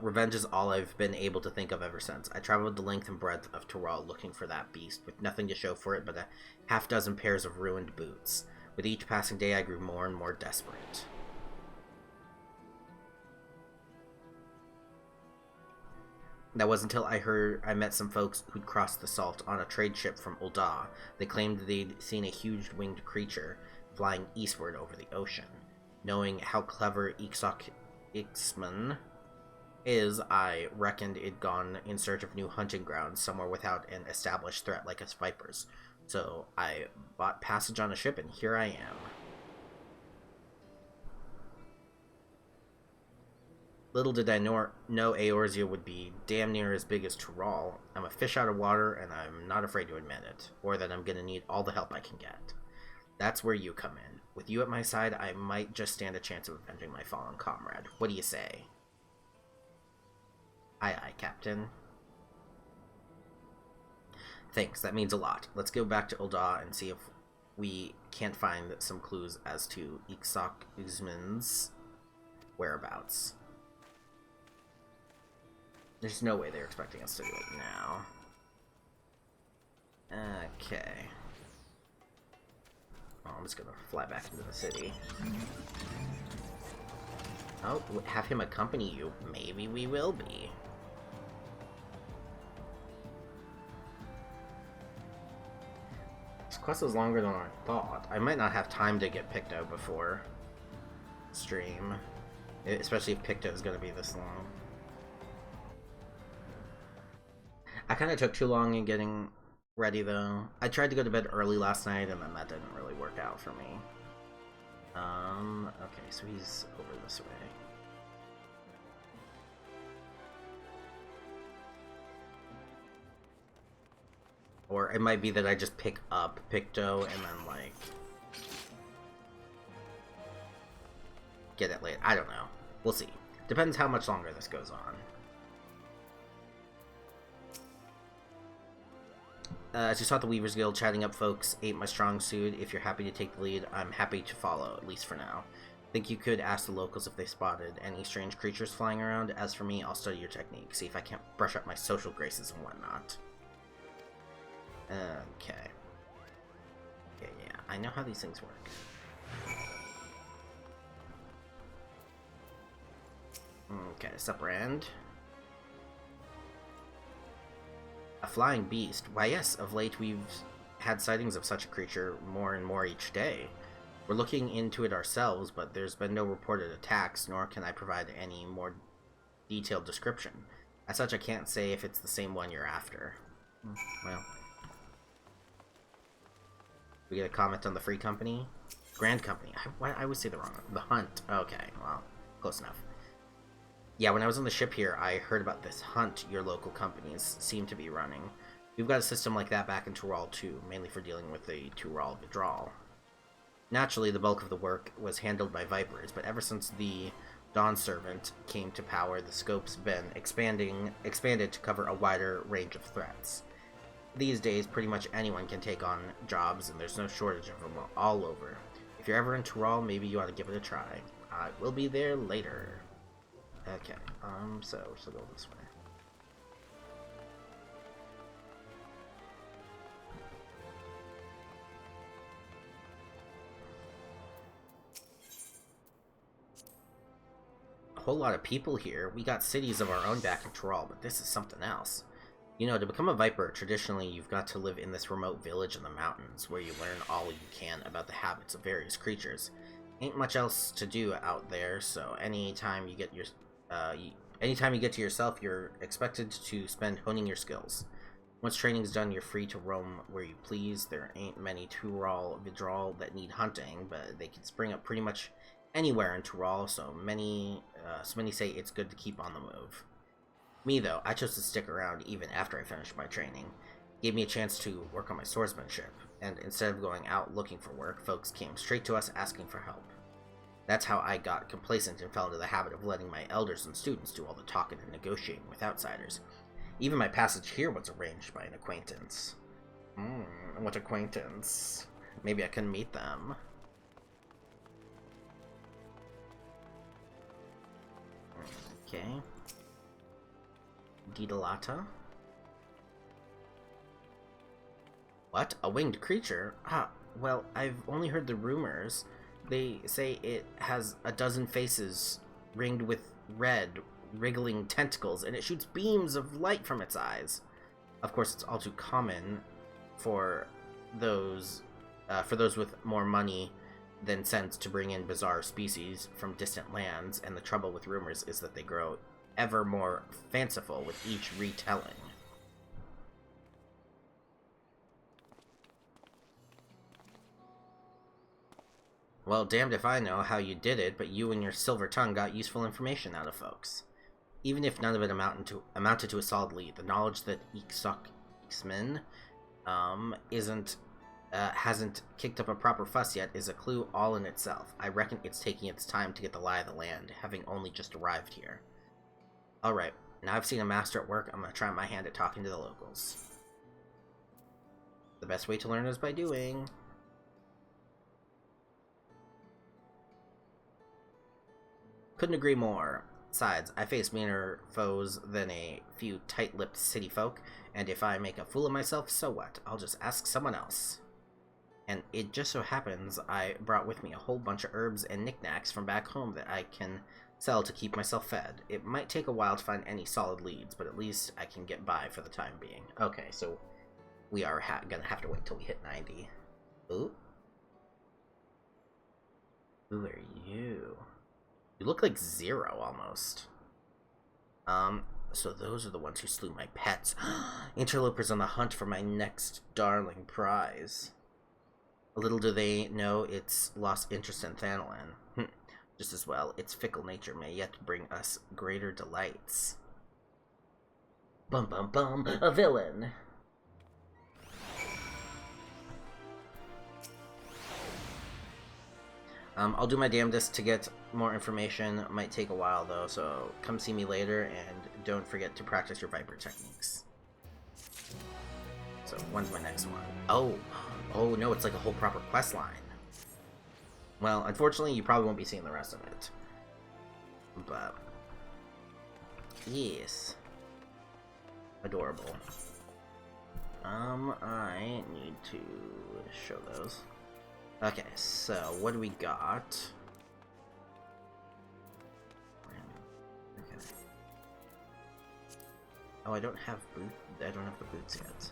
Revenge is all I've been able to think of ever since. I traveled the length and breadth of Toral looking for that beast, with nothing to show for it but a half-dozen pairs of ruined boots. With each passing day, I grew more and more desperate. That was until I met some folks who'd crossed the salt on a trade ship from Ul'dah. They claimed they'd seen a huge winged creature flying eastward over the ocean. Knowing how clever XIV is I reckoned it'd gone in search of new hunting grounds somewhere without an established threat like us vipers. So I bought passage on a ship, and here I am. Little did I know Eorzea would be damn near as big as Tural. I'm a fish out of water, and I'm not afraid to admit it, or that I'm gonna need all the help I can get. That's where you come in. With you at my side, I might just stand a chance of avenging my fallen comrade. What do you say? Aye, aye, Captain. Thanks, that means a lot. Let's go back to Ul'dah and see if we can't find some clues as to XIV's whereabouts. There's no way they're expecting us to do it now. Okay. Oh, I'm just gonna fly back into the city. Oh, have him accompany you. Maybe we will be. This quest is longer than I thought. I might not have time to get Picto before stream. Especially if Picto is gonna be this long. I kind of took too long in getting ready, though. I tried to go to bed early last night, and then that didn't really work out for me. Okay, so he's over this way. Or it might be that I just pick up Picto and then, like, get it late. I don't know. We'll see. Depends how much longer this goes on. As you saw at the Weavers Guild, chatting up folks ain't my strong suit. If you're happy to take the lead, I'm happy to follow, at least for now. Think you could ask the locals if they spotted any strange creatures flying around. As for me, I'll study your technique, see if I can't brush up my social graces and whatnot. Okay. Okay, yeah, I know how these things work. Okay, Suprand. A flying beast. Why yes, of late we've had sightings of such a creature more and more each day. We're looking into it ourselves, but there's been no reported attacks, nor can I provide any more detailed description. As such, I can't say if it's the same one you're after. Well. We get a comment on the free company? Grand company. I always say the wrong one. The hunt. Okay, well, close enough. Yeah, when I was on the ship here, I heard about this hunt your local companies seem to be running. We've got a system like that back in Tural too, mainly for dealing with the Tural withdrawal. Naturally, the bulk of the work was handled by Vipers, but ever since the Dawn Servant came to power, the scope's been expanded to cover a wider range of threats. These days, pretty much anyone can take on jobs, and there's no shortage of them all over. If you're ever in Tural, maybe you ought to give it a try. We'll be there later. Okay, so we'll go this way. A whole lot of people here. We got cities of our own back in Tural, but this is something else. You know, to become a Viper, traditionally you've got to live in this remote village in the mountains, where you learn all you can about the habits of various creatures. Ain't much else to do out there, so anytime you get to yourself, you're expected to spend honing your skills. Once training's done, you're free to roam where you please. There ain't many Tural Vidral that need hunting, but they can spring up pretty much anywhere in Tural, so many say it's good to keep on the move. Me, though, I chose to stick around even after I finished my training. It gave me a chance to work on my swordsmanship, and instead of going out looking for work, folks came straight to us asking for help. That's how I got complacent and fell into the habit of letting my elders and students do all the talking and negotiating with outsiders. Even my passage here was arranged by an acquaintance. What acquaintance? Maybe I can meet them. Okay. Didalata? What? A winged creature? Well, I've only heard the rumors. They say it has a dozen faces ringed with red, wriggling tentacles, and it shoots beams of light from its eyes. Of course, it's all too common for those with more money than sense to bring in bizarre species from distant lands, and the trouble with rumors is that they grow ever more fanciful with each retelling. Well, damned if I know how you did it, but you and your silver tongue got useful information out of folks. Even if none of it amounted to a solid lead, the knowledge that XIV hasn't kicked up a proper fuss yet is a clue all in itself. I reckon it's taking its time to get the lie of the land, having only just arrived here. Alright, now I've seen a master at work, I'm gonna try my hand at talking to the locals. The best way to learn is by doing. Couldn't agree more. Besides, I face meaner foes than a few tight-lipped city folk, and if I make a fool of myself, so what? I'll just ask someone else. And it just so happens I brought with me a whole bunch of herbs and knickknacks from back home that I can sell to keep myself fed. It might take a while to find any solid leads, but at least I can get by for the time being. Okay, so we are gonna have to wait till we hit 90. Ooh. Who are you? You look like Zero, almost. So those are the ones who slew my pets. Interlopers on the hunt for my next darling prize. Little do they know it's lost interest in Thanalan. Just as well, its fickle nature may yet bring us greater delights. Bum bum bum, a villain! I'll do my damnedest to get more information. It might take a while though, so come see me later, and don't forget to practice your Viper techniques. So, when's my next one? Oh no, it's like a whole proper quest line. Well, unfortunately, you probably won't be seeing the rest of it. But, yes. Adorable. I need to show those. Okay, so what do we got? Okay. Oh, I don't have the boots yet.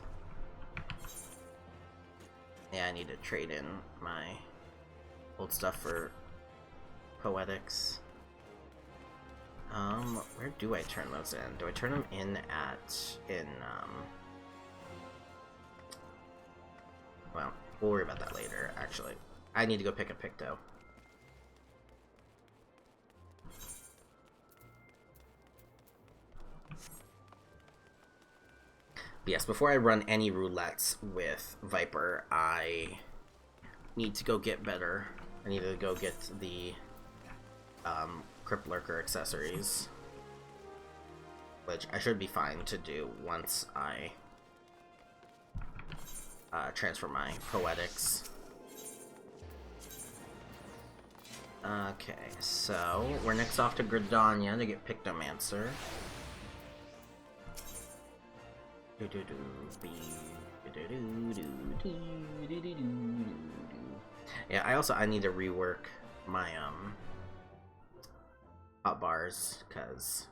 Yeah, I need to trade in my old stuff for poetics. Where do I turn those in? Do I turn them in well, we'll worry about that later, actually. I need to go pick a Picto. But yes, before I run any roulettes with Viper, I need to go get better. I need to go get the Crypt Lurker accessories, which I should be fine to do once I transfer my poetics. Okay, so we're next off to Gridania to get Pictomancer. Yeah, I need to rework my hot bars, because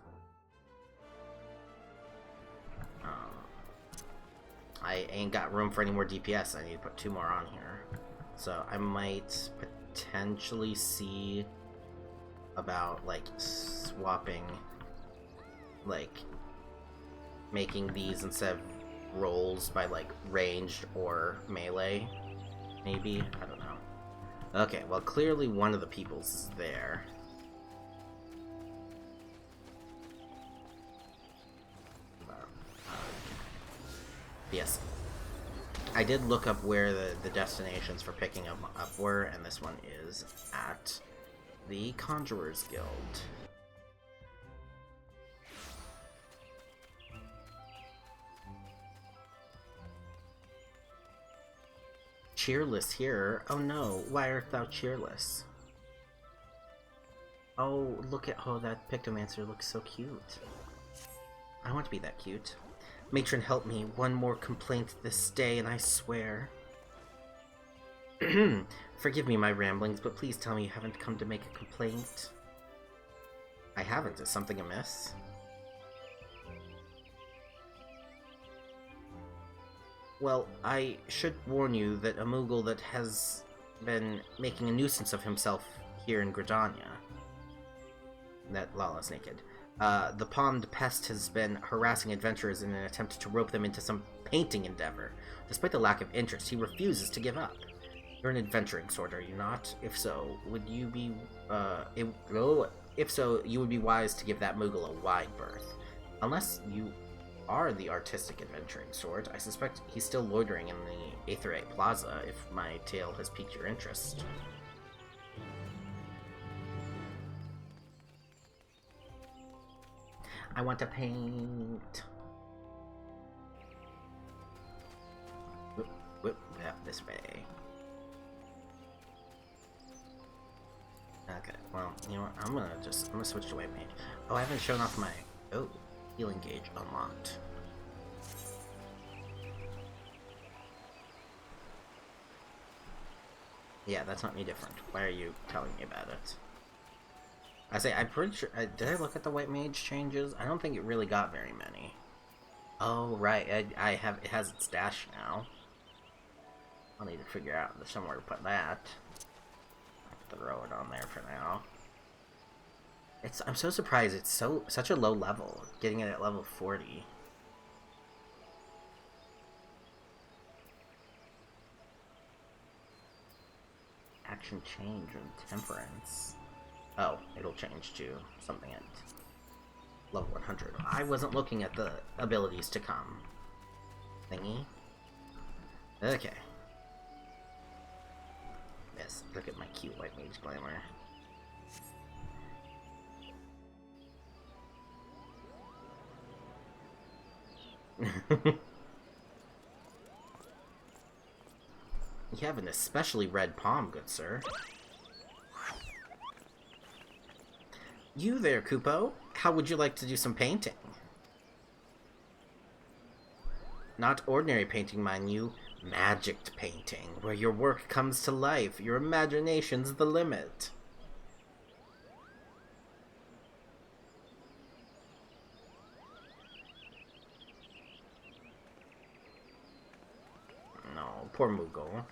I ain't got room for any more DPS. I need to put 2 more on here. So I might potentially see about, like, swapping, like, making these instead of rolls by, like, ranged or melee, maybe? I don't know. Okay, well, clearly one of the people's is there. Yes. I did look up where the destinations for picking them up were, and this one is at the Conjurer's Guild. Cheerless here? Oh no, why art thou cheerless? Oh, look at, oh, that Pictomancer looks so cute. I want to be that cute. Matron, help me. One more complaint this day, and I swear. Forgive me my ramblings, but please tell me you haven't come to make a complaint. I haven't. Is something amiss? Well, I should warn you that a Moogle that has been making a nuisance of himself here in Gridania. That Lala's naked. The pond pest has been harassing adventurers in an attempt to rope them into some painting endeavor. Despite the lack of interest, he refuses to give up. You're an adventuring sort, are you not? If so, would you be, if so, you would be wise to give that Moogle a wide berth. Unless you are the artistic adventuring sort, I suspect he's still loitering in the Aetherite Plaza if my tale has piqued your interest. I want to paint. Whoop, yeah, this way. Okay, well, you know what, I'm gonna switch to White Mage. Oh, I haven't shown off my, healing gauge unlocked. Yeah, that's not any different. Why are you telling me about it? I'm pretty sure, did I look at the White Mage changes? I don't think it really got very many. Oh, right, it has its dash now. I'll need to figure out somewhere to put that. Throw it on there for now. I'm so surprised it's such a low level, getting it at level 40. Action change and temperance. Oh, it'll change to something at level 100. I wasn't looking at the abilities to come. Thingy. Okay. Yes, look at my cute White Mage glamour. You have an especially red palm, good sir. You there, Kupo. How would you like to do some painting? Not ordinary painting, mind you. Magicked painting, where your work comes to life. Your imagination's the limit. No, poor Moogle.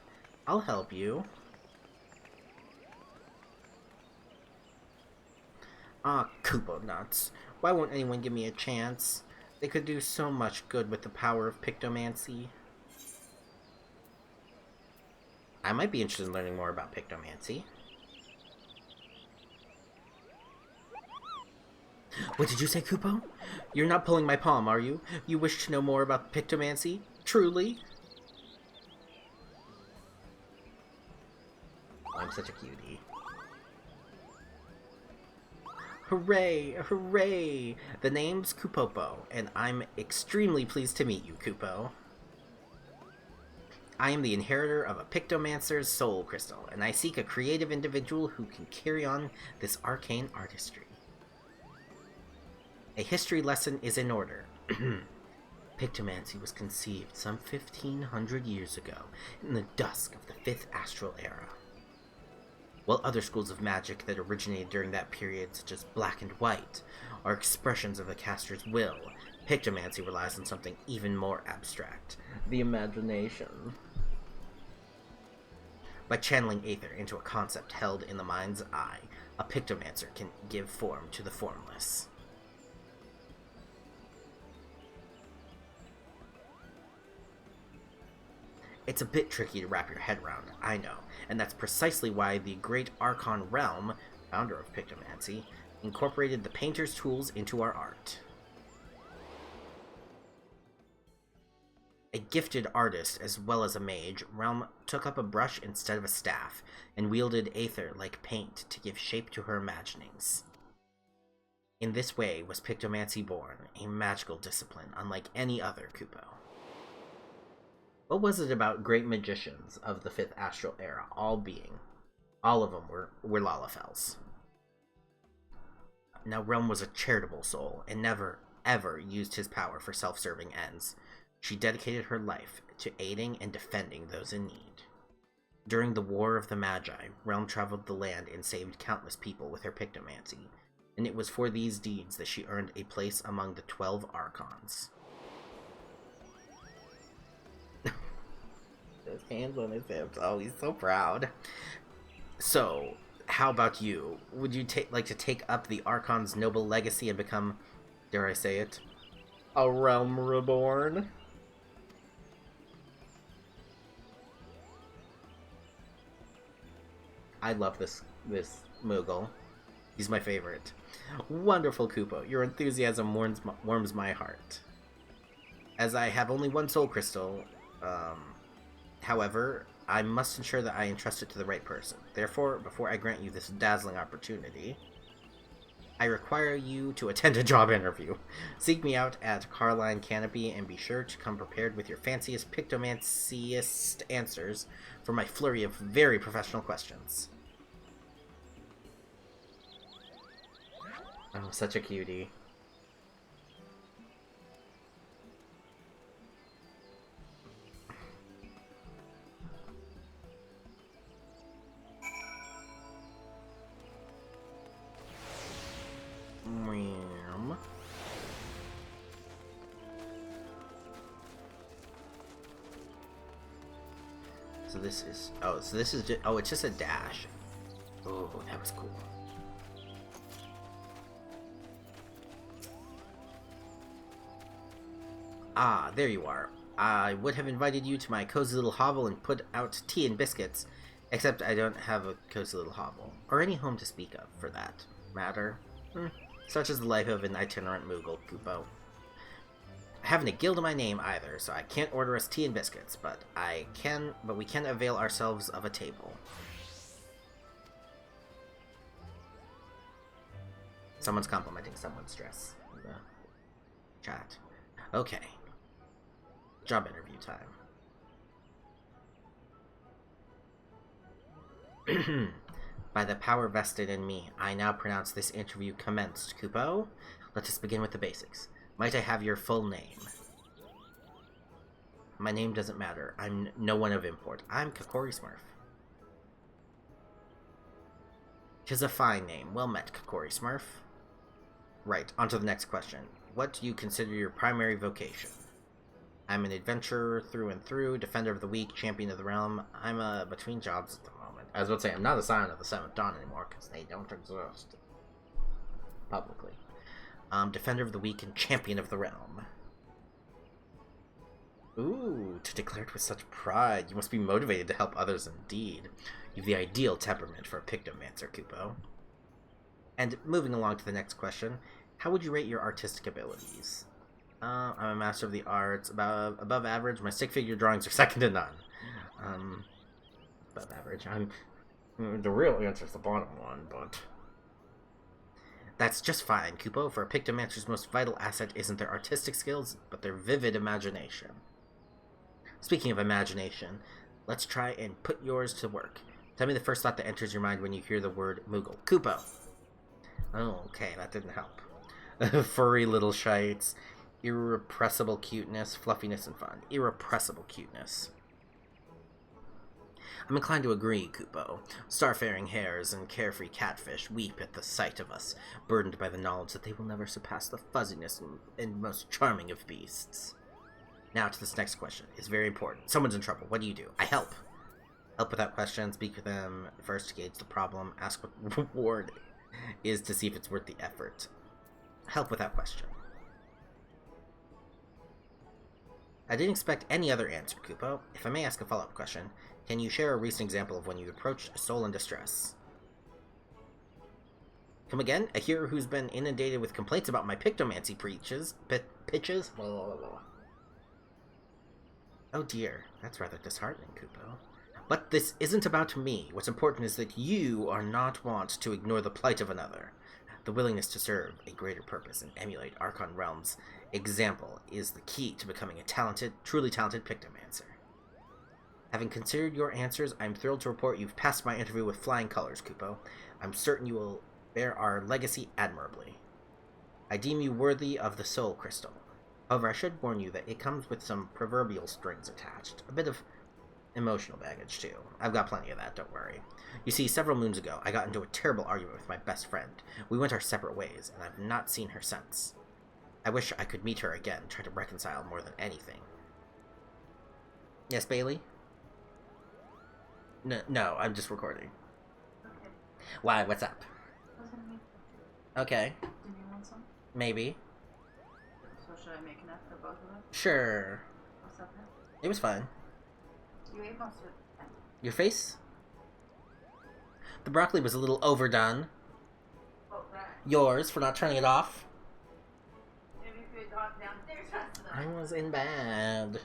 I'll help you. Ah, Kupo nuts. Why won't anyone give me a chance? They could do so much good with the power of Pictomancy. I might be interested in learning more about Pictomancy. What did you say, Kupo? You're not pulling my palm, are you? You wish to know more about Pictomancy? Truly? I'm such a cutie. Hooray! Hooray! The name's Kupopo, and I'm extremely pleased to meet you, Kupo. I am the inheritor of a Pictomancer's soul crystal, and I seek a creative individual who can carry on this arcane artistry. A history lesson is in order. Pictomancy was conceived some 1,500 years ago, in the dusk of the 5th Astral Era. While other schools of magic that originated during that period, such as Black and White, are expressions of the caster's will, Pictomancy relies on something even more abstract, the imagination. By channeling Aether into a concept held in the mind's eye, a Pictomancer can give form to the formless. It's a bit tricky to wrap your head around, I know, and that's precisely why the Great Archon Realm, founder of Pictomancy, incorporated the painter's tools into our art. A gifted artist as well as a mage, Realm took up a brush instead of a staff, and wielded Aether like paint to give shape to her imaginings. In this way was Pictomancy born, a magical discipline unlike any other, Kupo. What was it about great magicians of the 5th Astral Era, all of them were Lalafels? Now Realm was a charitable soul, and never, ever used his power for self-serving ends. She dedicated her life to aiding and defending those in need. During the War of the Magi, Realm traveled the land and saved countless people with her Pictomancy, and it was for these deeds that she earned a place among the 12 Archons. His hands on his hips. Oh, he's so proud. So, How about you? Would you like to take up the Archon's noble legacy and become, dare I say it, a realm reborn? I love this Moogle. He's my favorite. Wonderful, Kupo. Your enthusiasm warms my heart. As I have only one soul crystal, however, I must ensure that I entrust it to the right person. Therefore, before I grant you this dazzling opportunity, I require you to attend a job interview. Seek me out at Carline Canopy and be sure to come prepared with your fanciest Pictomanciest answers for my flurry of very professional questions. Oh, such a cutie. So this is... Oh, so this is just... Oh, it's just a dash. Oh, that was cool. Ah, there you are. I would have invited you to my cozy little hovel and put out tea and biscuits, except I don't have a cozy little hovel, or any home to speak of, for that matter. Such is the life of an itinerant Moogle, Kupo. I haven't a guild in my name either, so I can't order us tea and biscuits, but we can avail ourselves of a table. Someone's complimenting someone's dress in the chat. Okay. Job interview time. By the power vested in me, I now pronounce this interview commenced, Kupo. Let us begin with the basics. Might I have your full name? My name doesn't matter. I'm no one of import. I'm Kokori Smurf. 'Tis a fine name. Well met, Kokori Smurf. Right, on to the next question. What do you consider your primary vocation? I'm an adventurer through and through, defender of the weak, champion of the realm. I'm between jobs at the moment. I was about to say, I'm not a Scion of the Seventh Dawn anymore, because they don't exist. Publicly. Defender of the weak and champion of the realm. Ooh, to declare it with such pride. You must be motivated to help others indeed. You've the ideal temperament for a Pictomancer, Kupo. And moving along to the next question, how would you rate your artistic abilities? I'm a master of the arts, above average. My stick figure drawings are second to none. Above average. The real answer is the bottom one, but... That's just fine, Kupo, for a Pictomancer's most vital asset isn't their artistic skills, but their vivid imagination. Speaking of imagination, let's try and put yours to work. Tell me the first thought that enters your mind when you hear the word Moogle. Kupo! Oh, okay, that didn't help. Furry little shites. Irrepressible cuteness, fluffiness, and fun. Irrepressible cuteness. I'm inclined to agree, Kupo. Starfaring hares and carefree catfish weep at the sight of us, burdened by the knowledge that they will never surpass the fuzziness and most charming of beasts. Now to this next question. It's very important. Someone's in trouble. What do you do? I help. Help without question. Speak with them first to gauge the problem. Ask what the reward is to see if it's worth the effort. Help without question. I didn't expect any other answer, Kupo. If I may ask a follow-up question, can you share a recent example of when you approached a soul in distress? Come again? A hero who's been inundated with complaints about my Pictomancy pitches? Blah, blah, blah. Oh dear, that's rather disheartening, Kupo. But this isn't about me. What's important is that you are not wont to ignore the plight of another. The willingness to serve a greater purpose and emulate Archon Realm's example is the key to becoming a truly talented Pictomancer. Having considered your answers, I'm thrilled to report you've passed my interview with flying colors, Kupo. I'm certain you will bear our legacy admirably. I deem you worthy of the Soul Crystal. However, I should warn you that it comes with some proverbial strings attached. A bit of emotional baggage, too. I've got plenty of that, don't worry. You see, several moons ago, I got into a terrible argument with my best friend. We went our separate ways, and I've not seen her since. I wish I could meet her again, try to reconcile more than anything. Yes, Bailey? No, I'm just recording. Why? What's up? I was gonna make. Okay. Do you want some? Maybe. So should I make enough for both of us? Sure. What's up, man? It was fine. You ate most of it. Your face? The broccoli was a little overdone. Oh, right. Yours for not turning it off. Maybe if you had gone downstairs fast enough. I was in bed.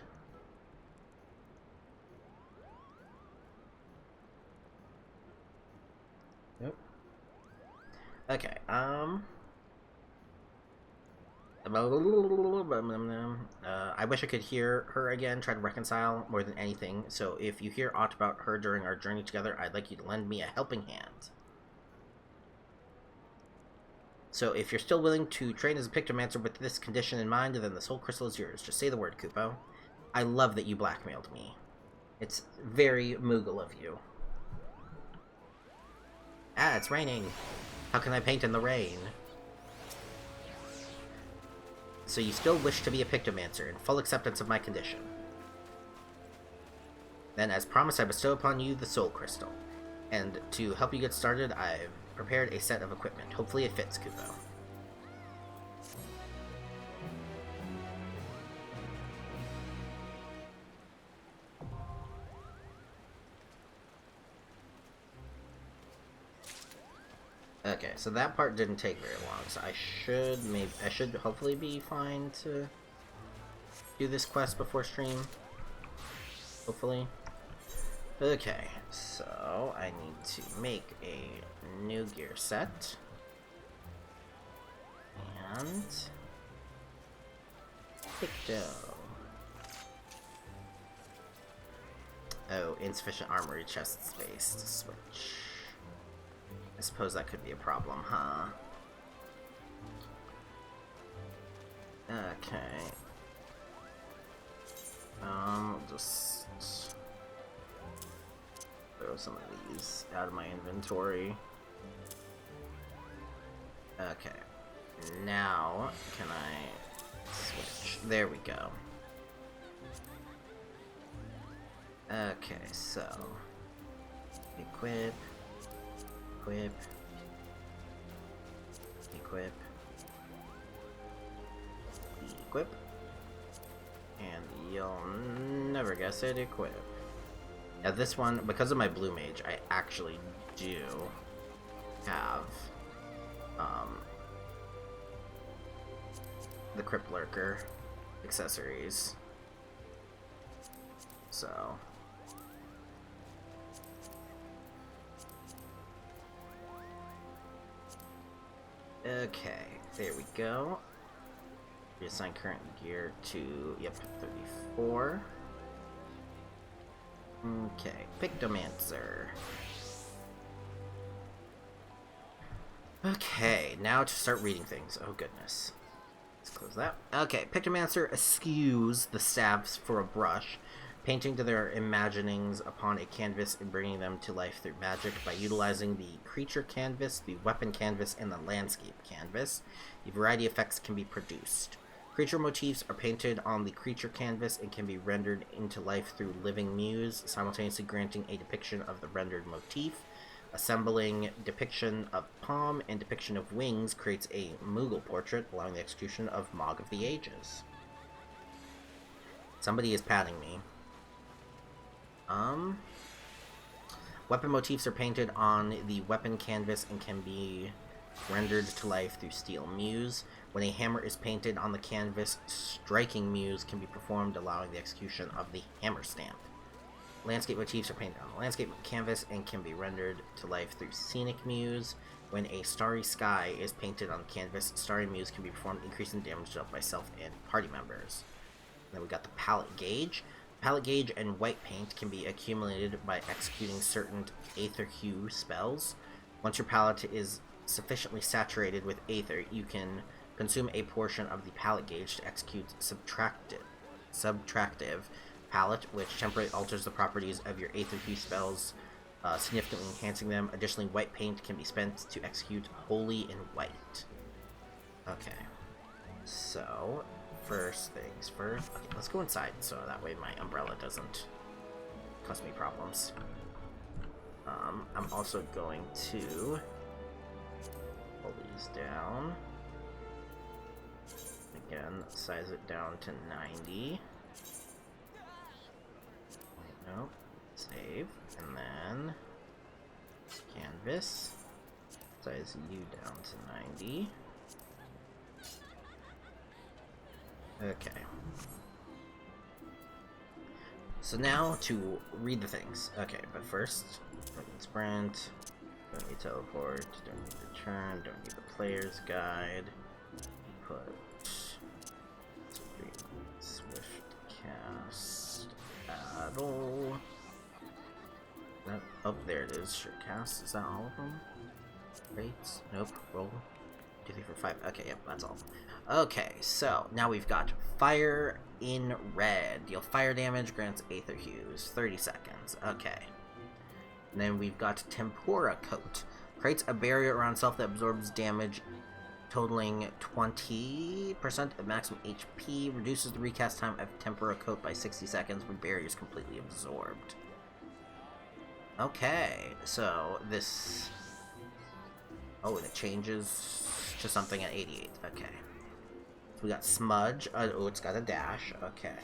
Nope. Okay, I wish I could hear her again, try to reconcile more than anything, so if you hear aught about her during our journey together, I'd like you to lend me a helping hand. So if you're still willing to train as a Pictomancer with this condition in mind, then the soul crystal is yours. Just say the word, Kupo. I love that you blackmailed me. It's very Moogle of you. Ah, it's raining. How can I paint in the rain? So you still wish to be a Pictomancer, in full acceptance of my condition. Then, as promised, I bestow upon you the Soul Crystal. And to help you get started, I've prepared a set of equipment. Hopefully it fits, Kupo. Okay, so that part didn't take very long, so I should hopefully be fine to do this quest before stream. Hopefully. Okay, so I need to make a new gear set. And Picto. Oh, insufficient armory chest space to switch. I suppose that could be a problem, huh? Okay. Just throw some of these out of my inventory. Okay. Now, can I switch? There we go. Okay, so equip. Equip. Equip. Equip. And you'll never guess it, equip. Now this one, because of my blue mage, I actually do have the Crypt Lurker accessories. So okay, there we go. Reassign current gear to, yep, 34. Okay, Pictomancer. Okay, now to start reading things. Oh goodness. Let's close that. Okay, Pictomancer eschews the staffs for a brush, painting to their imaginings upon a canvas and bringing them to life through magic by utilizing the creature canvas, the weapon canvas, and the landscape canvas. A variety of effects can be produced. Creature motifs are painted on the creature canvas and can be rendered into life through living muse, simultaneously granting a depiction of the rendered motif. Assembling depiction of palm and depiction of wings creates a Moogle portrait, allowing the execution of Mog of the Ages. Somebody is patting me. Weapon motifs are painted on the weapon canvas and can be rendered to life through Steel Muse. When a hammer is painted on the canvas, Striking Muse can be performed, allowing the execution of the hammer stamp. Landscape motifs are painted on the landscape canvas and can be rendered to life through Scenic Muse. When a starry sky is painted on the canvas, Starry Muse can be performed, increasing damage dealt by self and party members. Then we got the Palette Gauge. Palette Gauge and white paint can be accumulated by executing certain Aether Hue spells. Once your palette is sufficiently saturated with Aether, you can consume a portion of the Palette Gauge to execute Subtractive Palette, which temporarily alters the properties of your Aether Hue spells, significantly enhancing them. Additionally, white paint can be spent to execute Holy in White. Okay, so first things first. Okay, let's go inside so that way my umbrella doesn't cause me problems. I'm also going to pull these down. Again, size it down to 90. Nope. Save. And then canvas. Size you down to 90. Okay. So now to read the things. Okay, but first, don't need sprint, don't need teleport, don't need return, don't need the player's guide. Put swift cast battle. Oh, there it is. Sure cast. Is that all of them? Rates? Nope. Roll. 2, 3, 4, 5. Okay, yep, that's all. Okay, so now we've got fire in red. Deal fire damage, grants Aether Hues. 30 seconds. Okay. And then we've got Tempura Coat. Creates a barrier around self that absorbs damage totaling 20% of maximum HP. Reduces the recast time of Tempura Coat by 60 seconds when barrier is completely absorbed. Okay, so this... Oh, and it changes to something at 88. Okay. So we got Smudge. Oh, it's got a dash. Okay.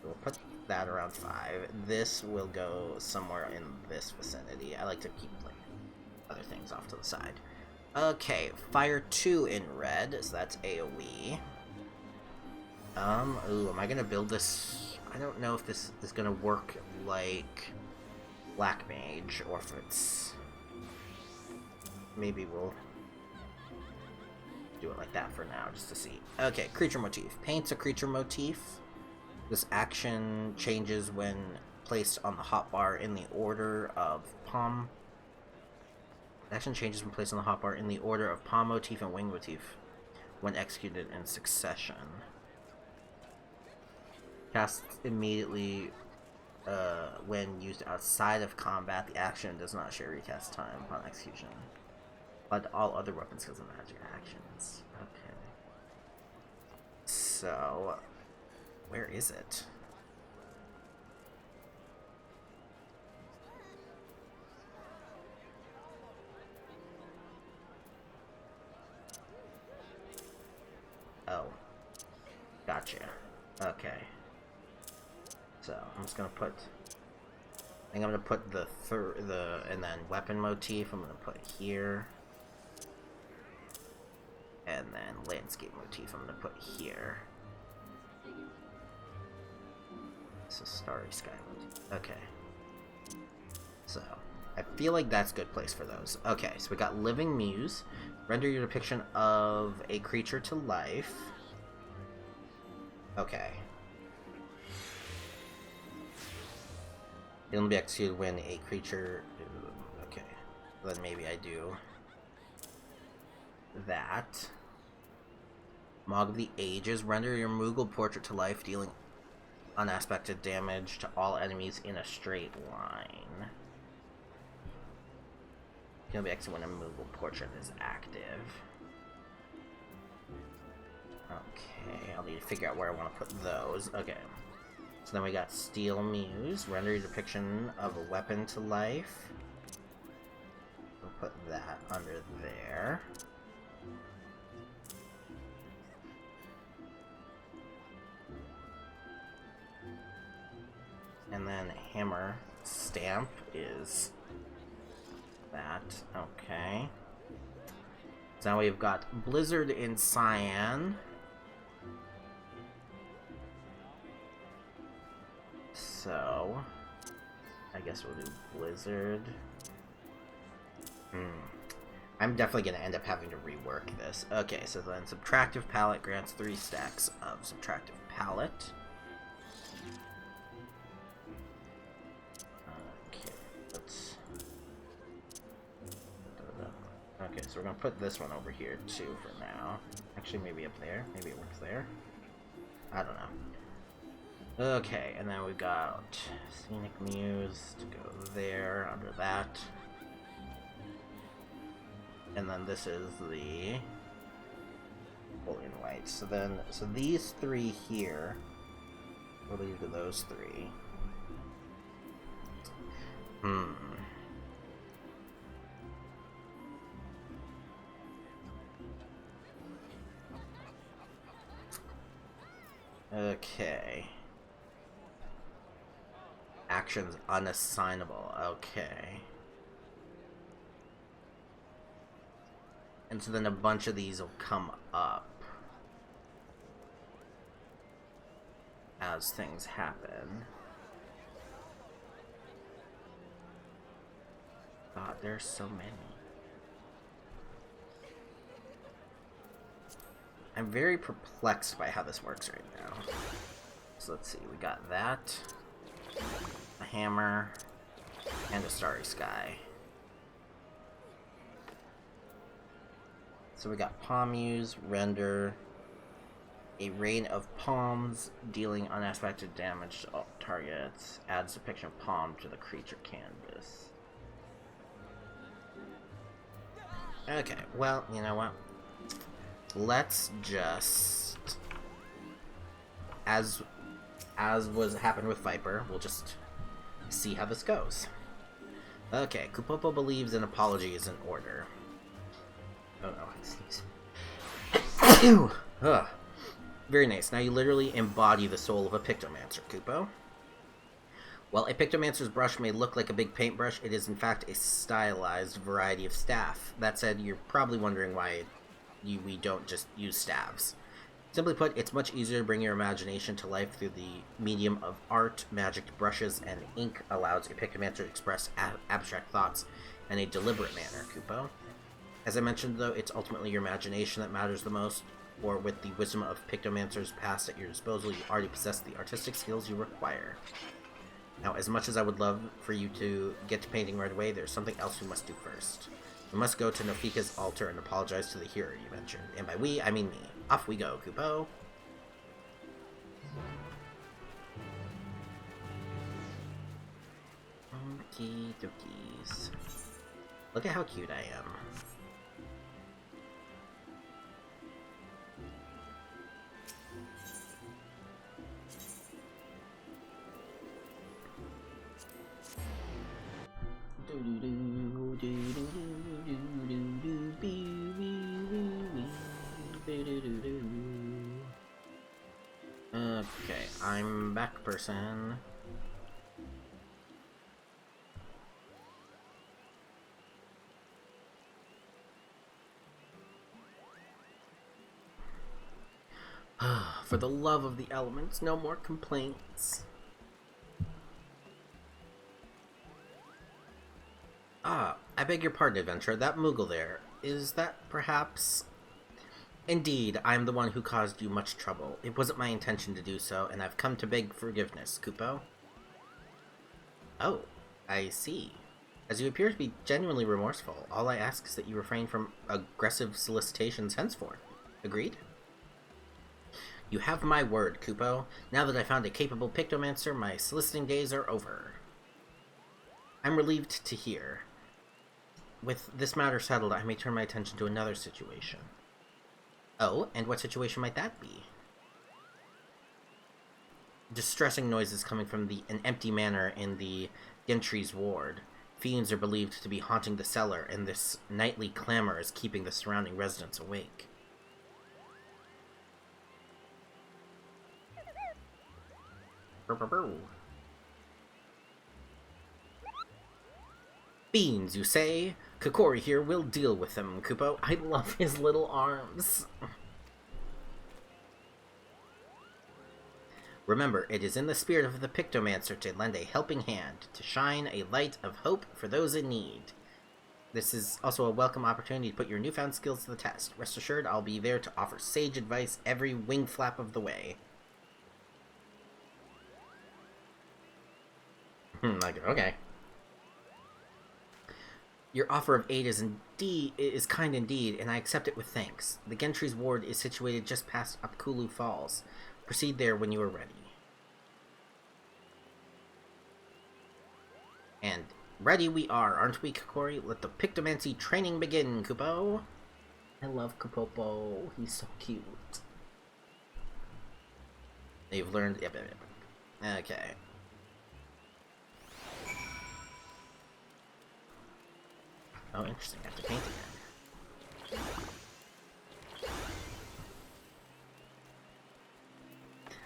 We'll put that around 5. This will go somewhere in this vicinity. I like to keep like other things off to the side. Okay, Fire 2 in red, so that's AoE. Ooh, am I gonna build this? I don't know if this is gonna work like Black Mage, or if it's... Maybe we'll do it like that for now, just to see. Okay, creature motif. Paints a creature motif. This action changes when placed on the hotbar in the order of palm. Action changes when placed on the hotbar in the order of palm motif and wing motif when executed in succession. Cast immediately when used outside of combat. The action does not share recast time upon execution. But all other weapons because of magic actions. Okay. So, where is it? Oh. Gotcha. Okay. So, I'm just gonna put... I think I'm gonna put the and then weapon motif I'm gonna put here. And then landscape motif I'm gonna put here. This is Starry Sky motif. Okay. So, I feel like that's a good place for those. Okay, so we got Living Muse. Render your depiction of a creature to life. Okay. It'll be executed when a creature... Okay. Then maybe I do... that. Mog of the Ages. Render your Moogle portrait to life, dealing unaspected damage to all enemies in a straight line. It'll be executed when a Moogle portrait is active. Okay, I'll need to figure out where I want to put those. Okay. So then we got Steel Muse. Render your depiction of a weapon to life. We'll put that under there. And then Hammer Stamp is that. Okay. So now we've got Blizzard in Cyan. So, I guess we'll do Blizzard. I'm definitely going to end up having to rework this. Okay, so then Subtractive Palette grants 3 stacks of Subtractive Palette. Okay, let's... Okay, so we're going to put this one over here too for now. Actually, maybe up there. Maybe it works there. I don't know. Okay, and then we got Scenic Muse to go there, under that. And then this is the Holy and White. So then, so these 3 here, we'll leave to those 3. Okay. Actions unassignable. Okay. And so then a bunch of these will come up as things happen. God, there's so many. I'm very perplexed by how this works right now. So let's see, we got that, a hammer, and a starry sky. So we got palm use, render, a rain of palms, dealing unexpected damage to all targets, adds depiction of palm to the creature canvas. Okay, well, you know what? Let's just, as was happened with Viper, we'll just see how this goes. Okay, Kupopo believes an apology is in order. Oh no, I sneeze. Ugh. Very nice. Now you literally embody the soul of a Pictomancer, Kupo. While a Pictomancer's brush may look like a big paintbrush, it is in fact a stylized variety of staff. That said, you're probably wondering why we don't just use staves. Simply put, it's much easier to bring your imagination to life through the medium of art. Magic brushes and ink allows a Pictomancer to express abstract thoughts in a deliberate manner, Kupo. As I mentioned, though, it's ultimately your imagination that matters the most, or with the wisdom of Pictomancer's past at your disposal, you already possess the artistic skills you require. Now, as much as I would love for you to get to painting right away, there's something else we must do first. We must go to Nofika's altar and apologize to the hero you mentioned. And by we, I mean me. Off we go, Kupo. Okie dokies. Look at how cute I am. Okay, I'm back, person. For the love of the elements, no more complaints. Ah, I beg your pardon, adventurer. That Moogle there, is that perhaps... Indeed, I am the one who caused you much trouble. It wasn't my intention to do so, and I've come to beg forgiveness, Kupo. Oh, I see. As you appear to be genuinely remorseful, all I ask is that you refrain from aggressive solicitations henceforth. Agreed? You have my word, Kupo. Now that I found a capable Pictomancer, my soliciting days are over. I'm relieved to hear. With this matter settled, I may turn my attention to another situation. Oh, and what situation might that be? Distressing noises coming from an empty manor in the Gentry's ward. Fiends are believed to be haunting the cellar, and this nightly clamor is keeping the surrounding residents awake. Fiends, you say? Kokori here will deal with them, Kupo. I love his little arms. Remember, it is in the spirit of the Pictomancer to lend a helping hand, to shine a light of hope for those in need. This is also a welcome opportunity to put your newfound skills to the test. Rest assured, I'll be there to offer sage advice every wing flap of the way. Okay. Your offer of aid is kind indeed, and I accept it with thanks. The Gentry's ward is situated just past Upkulu Falls. Proceed there when you are ready. And ready we are, aren't we, Kokori? Let the Pictomancy training begin, Kupo. I love Kupopo. He's so cute. You've learned... Yep. Okay. Oh, interesting. I have to paint again.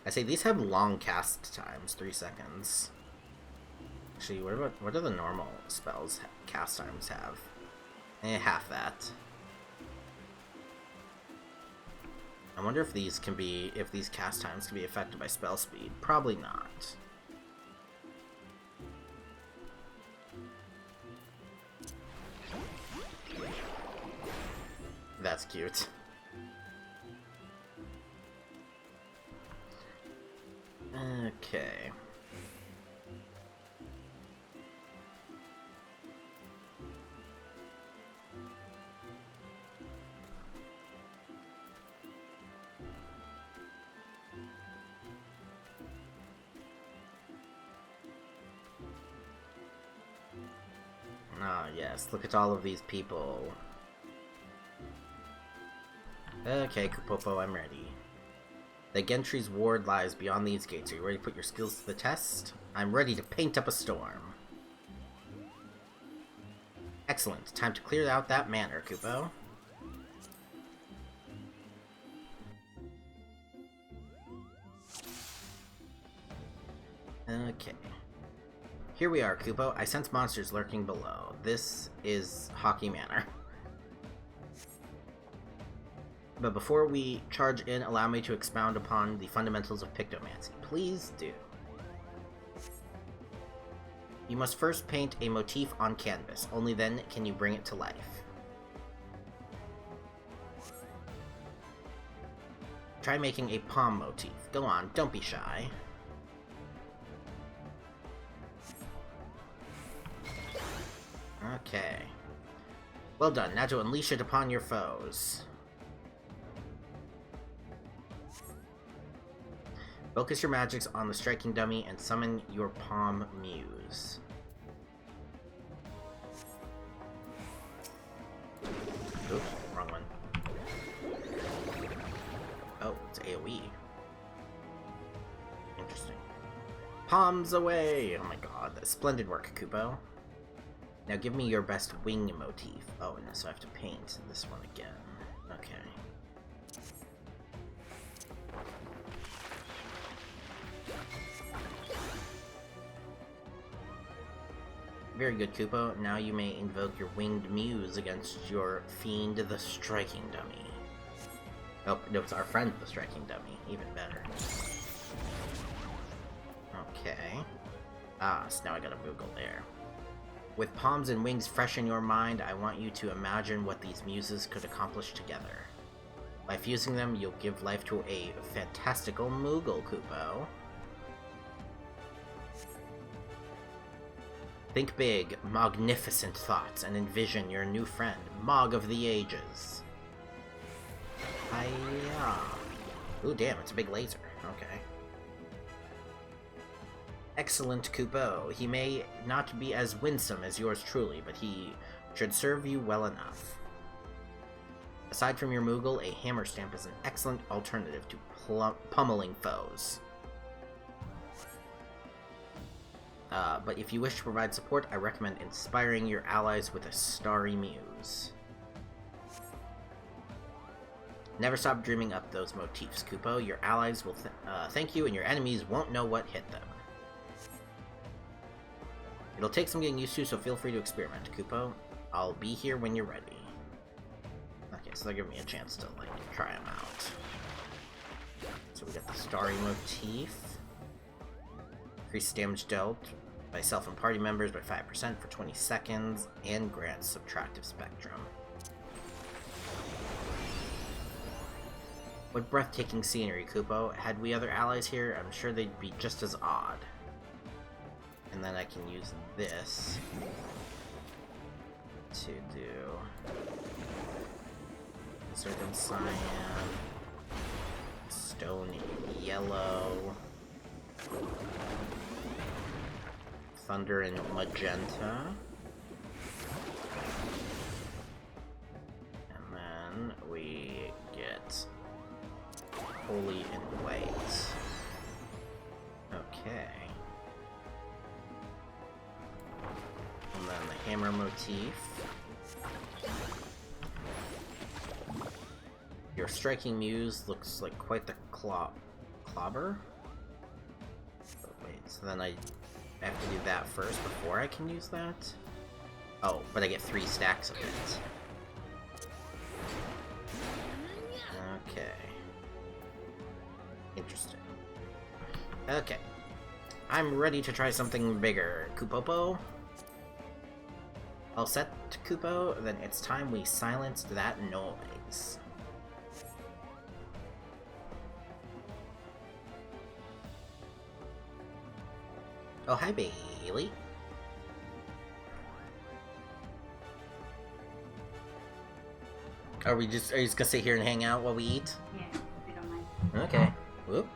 I say these have long cast times, 3 seconds. Actually, what do the normal spells cast times have? Half that. I wonder if these cast times can be affected by spell speed. Probably not. That's cute. Okay. Ah, yes, look at all of these people. Okay, Kupopo, I'm ready. The Gentry's ward lies beyond these gates. Are you ready to put your skills to the test? I'm ready to paint up a storm. Excellent. Time to clear out that manor, Kupo. Okay. Here we are, Kupo. I sense monsters lurking below. This is Hockey Manor. But before we charge in, allow me to expound upon the fundamentals of Pictomancer. Please do. You must first paint a motif on canvas. Only then can you bring it to life. Try making a palm motif. Go on, don't be shy. Okay. Well done. Now to unleash it upon your foes. Focus your magics on the striking dummy and summon your palm muse. Oops, wrong one. Oh, it's AoE. Interesting. Palms away! Oh my god, splendid work, Kupo. Now give me your best wing motif. Oh, no, so I have to paint this one again. Okay. Very good, Kupo. Now you may invoke your winged muse against your fiend, the striking dummy. Oh, no, it's our friend, the striking dummy. Even better. Okay. Ah, so now I got a Moogle there. With palms and wings fresh in your mind, I want you to imagine what these muses could accomplish together. By fusing them, you'll give life to a fantastical Moogle, Kupo. Think big, magnificent thoughts, and envision your new friend, Mog of the Ages. Hiya. Ooh, damn, it's a big laser. Okay. Excellent, Kupo. He may not be as winsome as yours truly, but he should serve you well enough. Aside from your Moogle, a hammer stamp is an excellent alternative to pummeling foes. But if you wish to provide support, I recommend inspiring your allies with a starry muse. Never stop dreaming up those motifs, Kupo. Your allies will thank you, and your enemies won't know what hit them. It'll take some getting used to, so feel free to experiment, Kupo. I'll be here when you're ready. Okay, so they're giving me a chance to, like, try them out. So we got the starry motif. Increase damage dealt by self and party members by 5% for 20 seconds, and grants subtractive spectrum. What breathtaking scenery, Kupo. Had we other allies here, I'm sure they'd be just as odd. And then I can use this to do Zircon Cyan, Stone Yellow, Thunder and Magenta, and then we get Holy in White. Okay. And then the hammer motif. Your striking muse looks like quite the clobber. wait, so then I have to do that first before I can use that? Oh, but I get 3 stacks of it. Okay. Interesting. Okay. I'm ready to try something bigger. Kupopo? All set, Kupo? Then it's time we silenced that noise. Oh, hi, Bailey. Are you just gonna sit here and hang out while we eat? Yeah, if you don't mind. Okay. Whoop.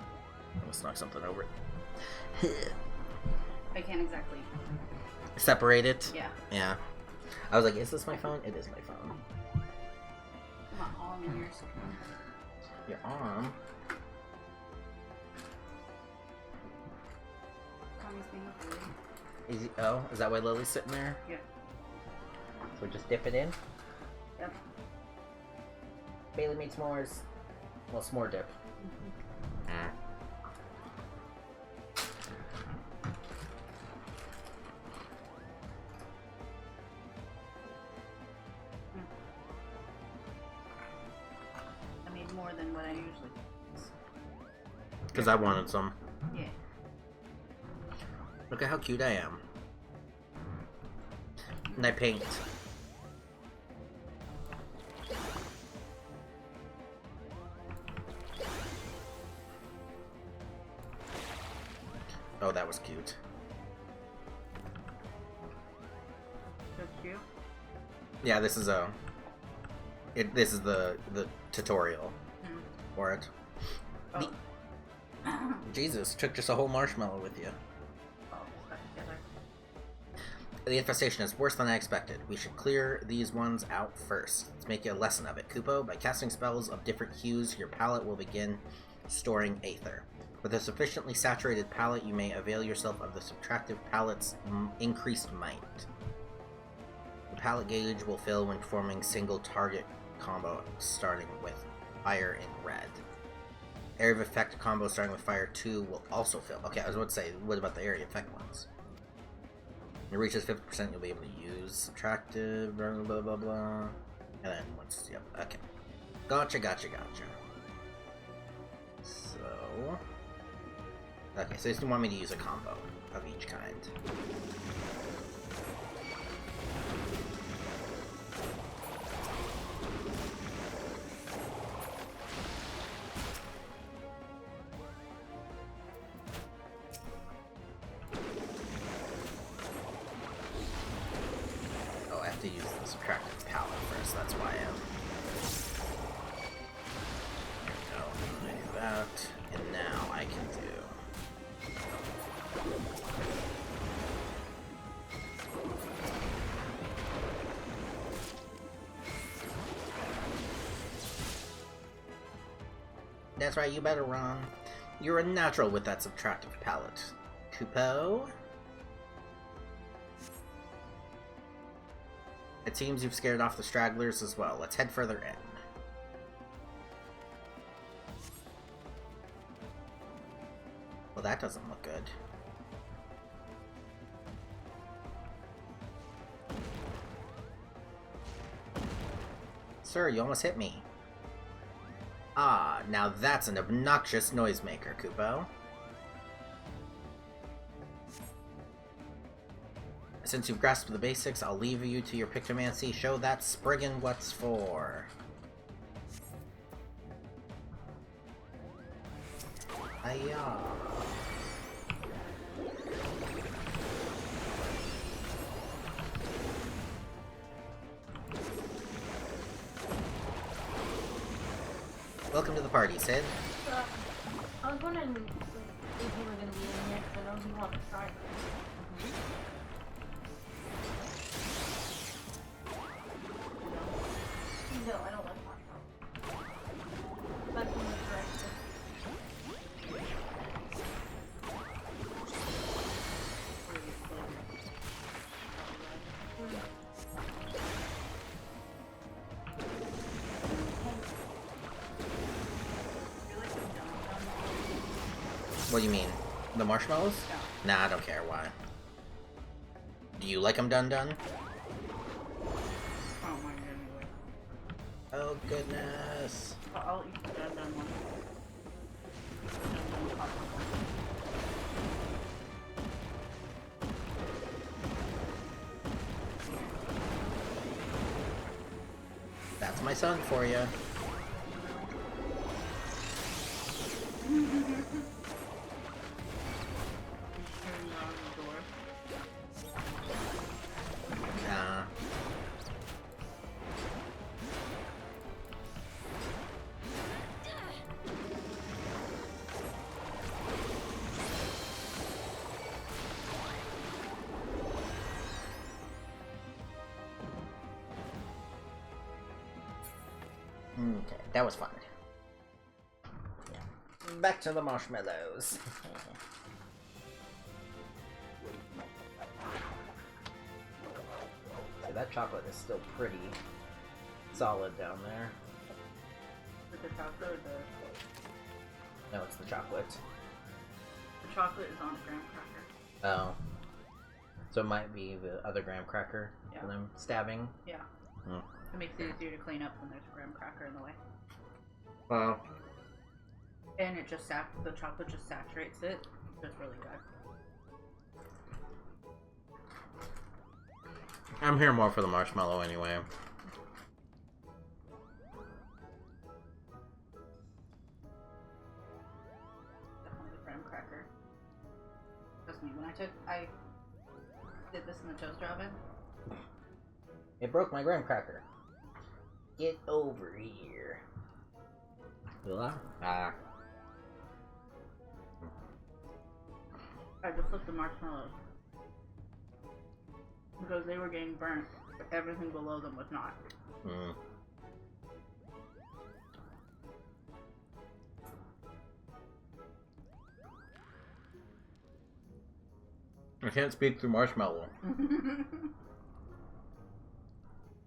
Let's knock something over. I can't exactly. Separate it? Yeah. Yeah. I was like, is this my phone? It is my phone. My arm in your screen. Your arm? Tommy's being a bully. Is he, oh, is that why Lily's sitting there? Yeah. So just dip it in? Yep. Bailey made s'mores. Well, s'more dip. I made more than what I usually do. Because I wanted some. Yeah. Look at how cute I am. And I paint. Oh, that was cute. So cute. Yeah, this is this is the tutorial for it. Oh. Jesus, took just a whole marshmallow with you. Oh, stuck together. The infestation is worse than I expected. We should clear these ones out first. Let's make a lesson of it. Kupo, by casting spells of different hues, your palette will begin storing aether. With a sufficiently saturated palette, you may avail yourself of the subtractive palette's increased might. The palette gauge will fill when forming single target combo starting with fire in red. Area of effect combo starting with fire 2 will also fill. Okay, I was about to say, what about the area effect ones? When it reaches 50%, you'll be able to use subtractive, blah blah blah blah. And then once, yep, okay. Gotcha. So... Okay, so you want me to use a combo of each kind. Oh, I have to use the subtractive palette first, that's why I do that, and now I can do... That's right, you better run. You're a natural with that subtractive palette. Kupo? It seems you've scared off the stragglers as well. Let's head further in. Well, that doesn't look good. Sir, you almost hit me. Ah, now that's an obnoxious noisemaker, Kupo. Since you've grasped the basics, I'll leave you to your Pictomancy. Show that Spriggan what's for. Hiya. Welcome to the party, Sid. I was wondering if you were going to be in here, because I know you want to start. No, I don't like marshmallows. That's in the direction. What do you mean? The marshmallows? Yeah. Nah, I don't care. Why? Do you like them done? I don't mind it anyway. Oh, goodness. I'll eat the done one. Dun popcorn. That's my son for you. Okay, that was fun. Yeah. Back to the marshmallows. See, that chocolate is still pretty solid down there. With the chocolate or the... No, it's the chocolate. The chocolate is on a graham cracker. Oh. So it might be the other graham cracker for them stabbing? Yeah. Hmm. It makes it easier to clean up when there's a graham cracker in the way. Well. And it just the chocolate just saturates it. It's really good. I'm here more for the marshmallow anyway. Definitely the graham cracker. Trust me, when I did this in the toaster oven. It broke my graham cracker. Get over here. Ah. I just flipped the marshmallows. Because they were getting burnt, but everything below them was not. Hmm. I can't speak through marshmallow.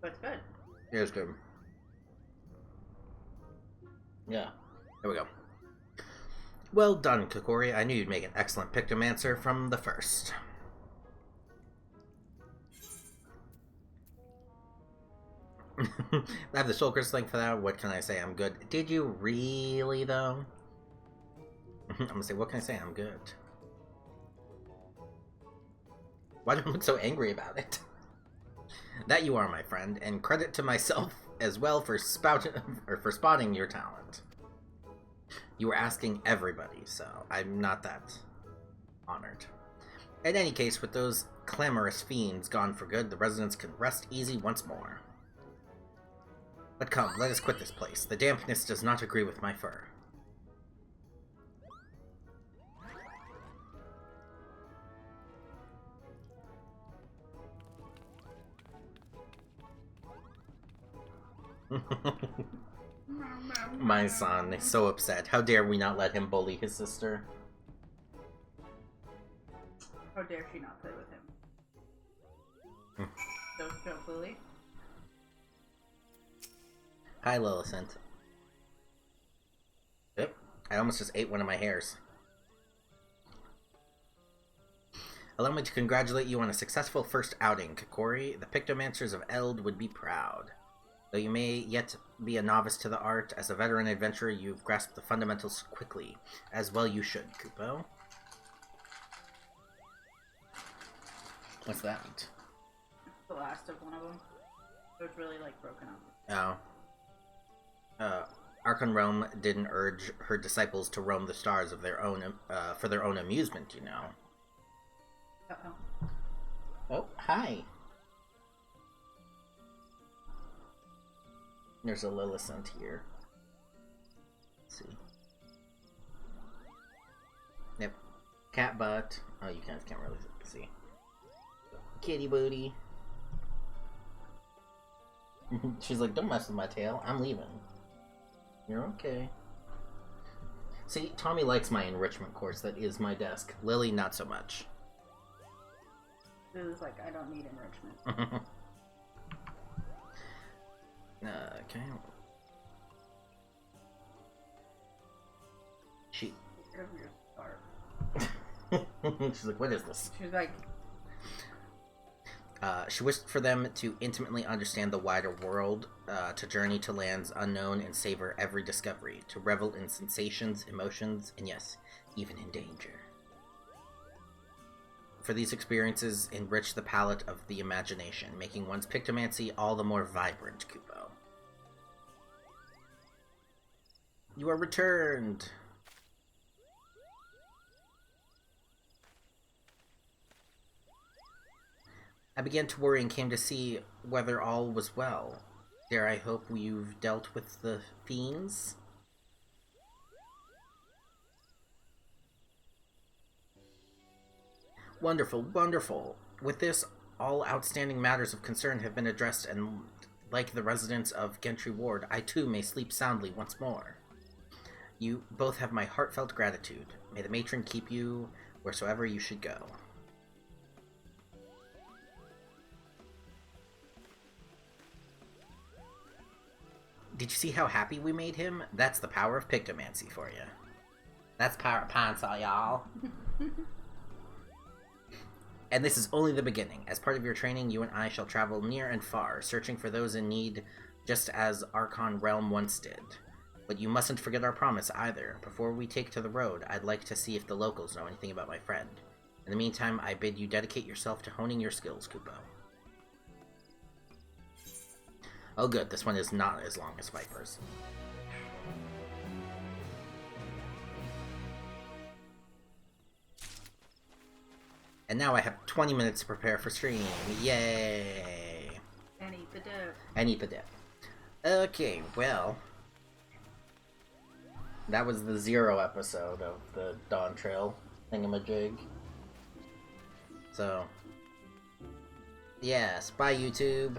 But it's good. Yeah, it's good. Yeah. There we go. Well done, Kokori. I knew you'd make an excellent Pictomancer from the first. I have the soul crystal link for that. What can I say? I'm good. Did you really, though? I'm gonna say, what can I say? I'm good. Why do I look so angry about it? That you are, my friend, and credit to myself as well for spotting your talent. You were asking everybody, so I'm not that honored. In any case, with those clamorous fiends gone for good, the residents can rest easy once more. But come, let us quit this place. The dampness does not agree with my fur. My son is so upset. How dare we not let him bully his sister? How dare she not play with him? Don't Lily. Hi, Lillicent. Yep, I almost just ate one of my hairs. Allow me to congratulate you on a successful first outing, Kokori. The Pictomancers of Eld would be proud. Though you may yet be a novice to the art, as a veteran adventurer, you've grasped the fundamentals quickly. As well you should, Kupo. What's that? It's the last of one of them. It was really, like, broken up. Oh. Archon Realm didn't urge her disciples to roam the stars of their own, for their own amusement, you know. Uh-oh. Oh, hi. There's a Lillicent here. Let's see. Yep. Cat butt. Oh, you guys can't really see. Kitty booty. She's like, don't mess with my tail. I'm leaving. You're okay. See, Tommy likes my enrichment course. That is my desk. Lily, not so much. It was like, I don't need enrichment. Okay. She. She's like, what is this? She was like, She wished for them to intimately understand the wider world, to journey to lands unknown and savor every discovery, to revel in sensations, emotions, and yes, even in danger. For these experiences enrich the palette of the imagination, making one's Pictomancy all the more vibrant, Kupo. You are returned! I began to worry and came to see whether all was well. Dare I hope you've dealt with the fiends? Wonderful, wonderful. With this, all outstanding matters of concern have been addressed, and like the residents of Gentry Ward, I too may sleep soundly once more. You both have my heartfelt gratitude. May the matron keep you wheresoever you should go. Did you see how happy we made him? That's the power of Pictomancy for you. That's power Pansa, y'all. And this is only the beginning. As part of your training, you and I shall travel near and far, searching for those in need, just as Archon Realm once did. But you mustn't forget our promise either. Before we take to the road, I'd like to see if the locals know anything about my friend. In the meantime, I bid you dedicate yourself to honing your skills, Kupo. Oh good, this one is not as long as Viper's. And now I have 20 minutes to prepare for stream. Yay! and eat the dip. And eat the dip. Okay, well... that was the 0 episode of the Dawntrail thingamajig. So... yes, bye YouTube!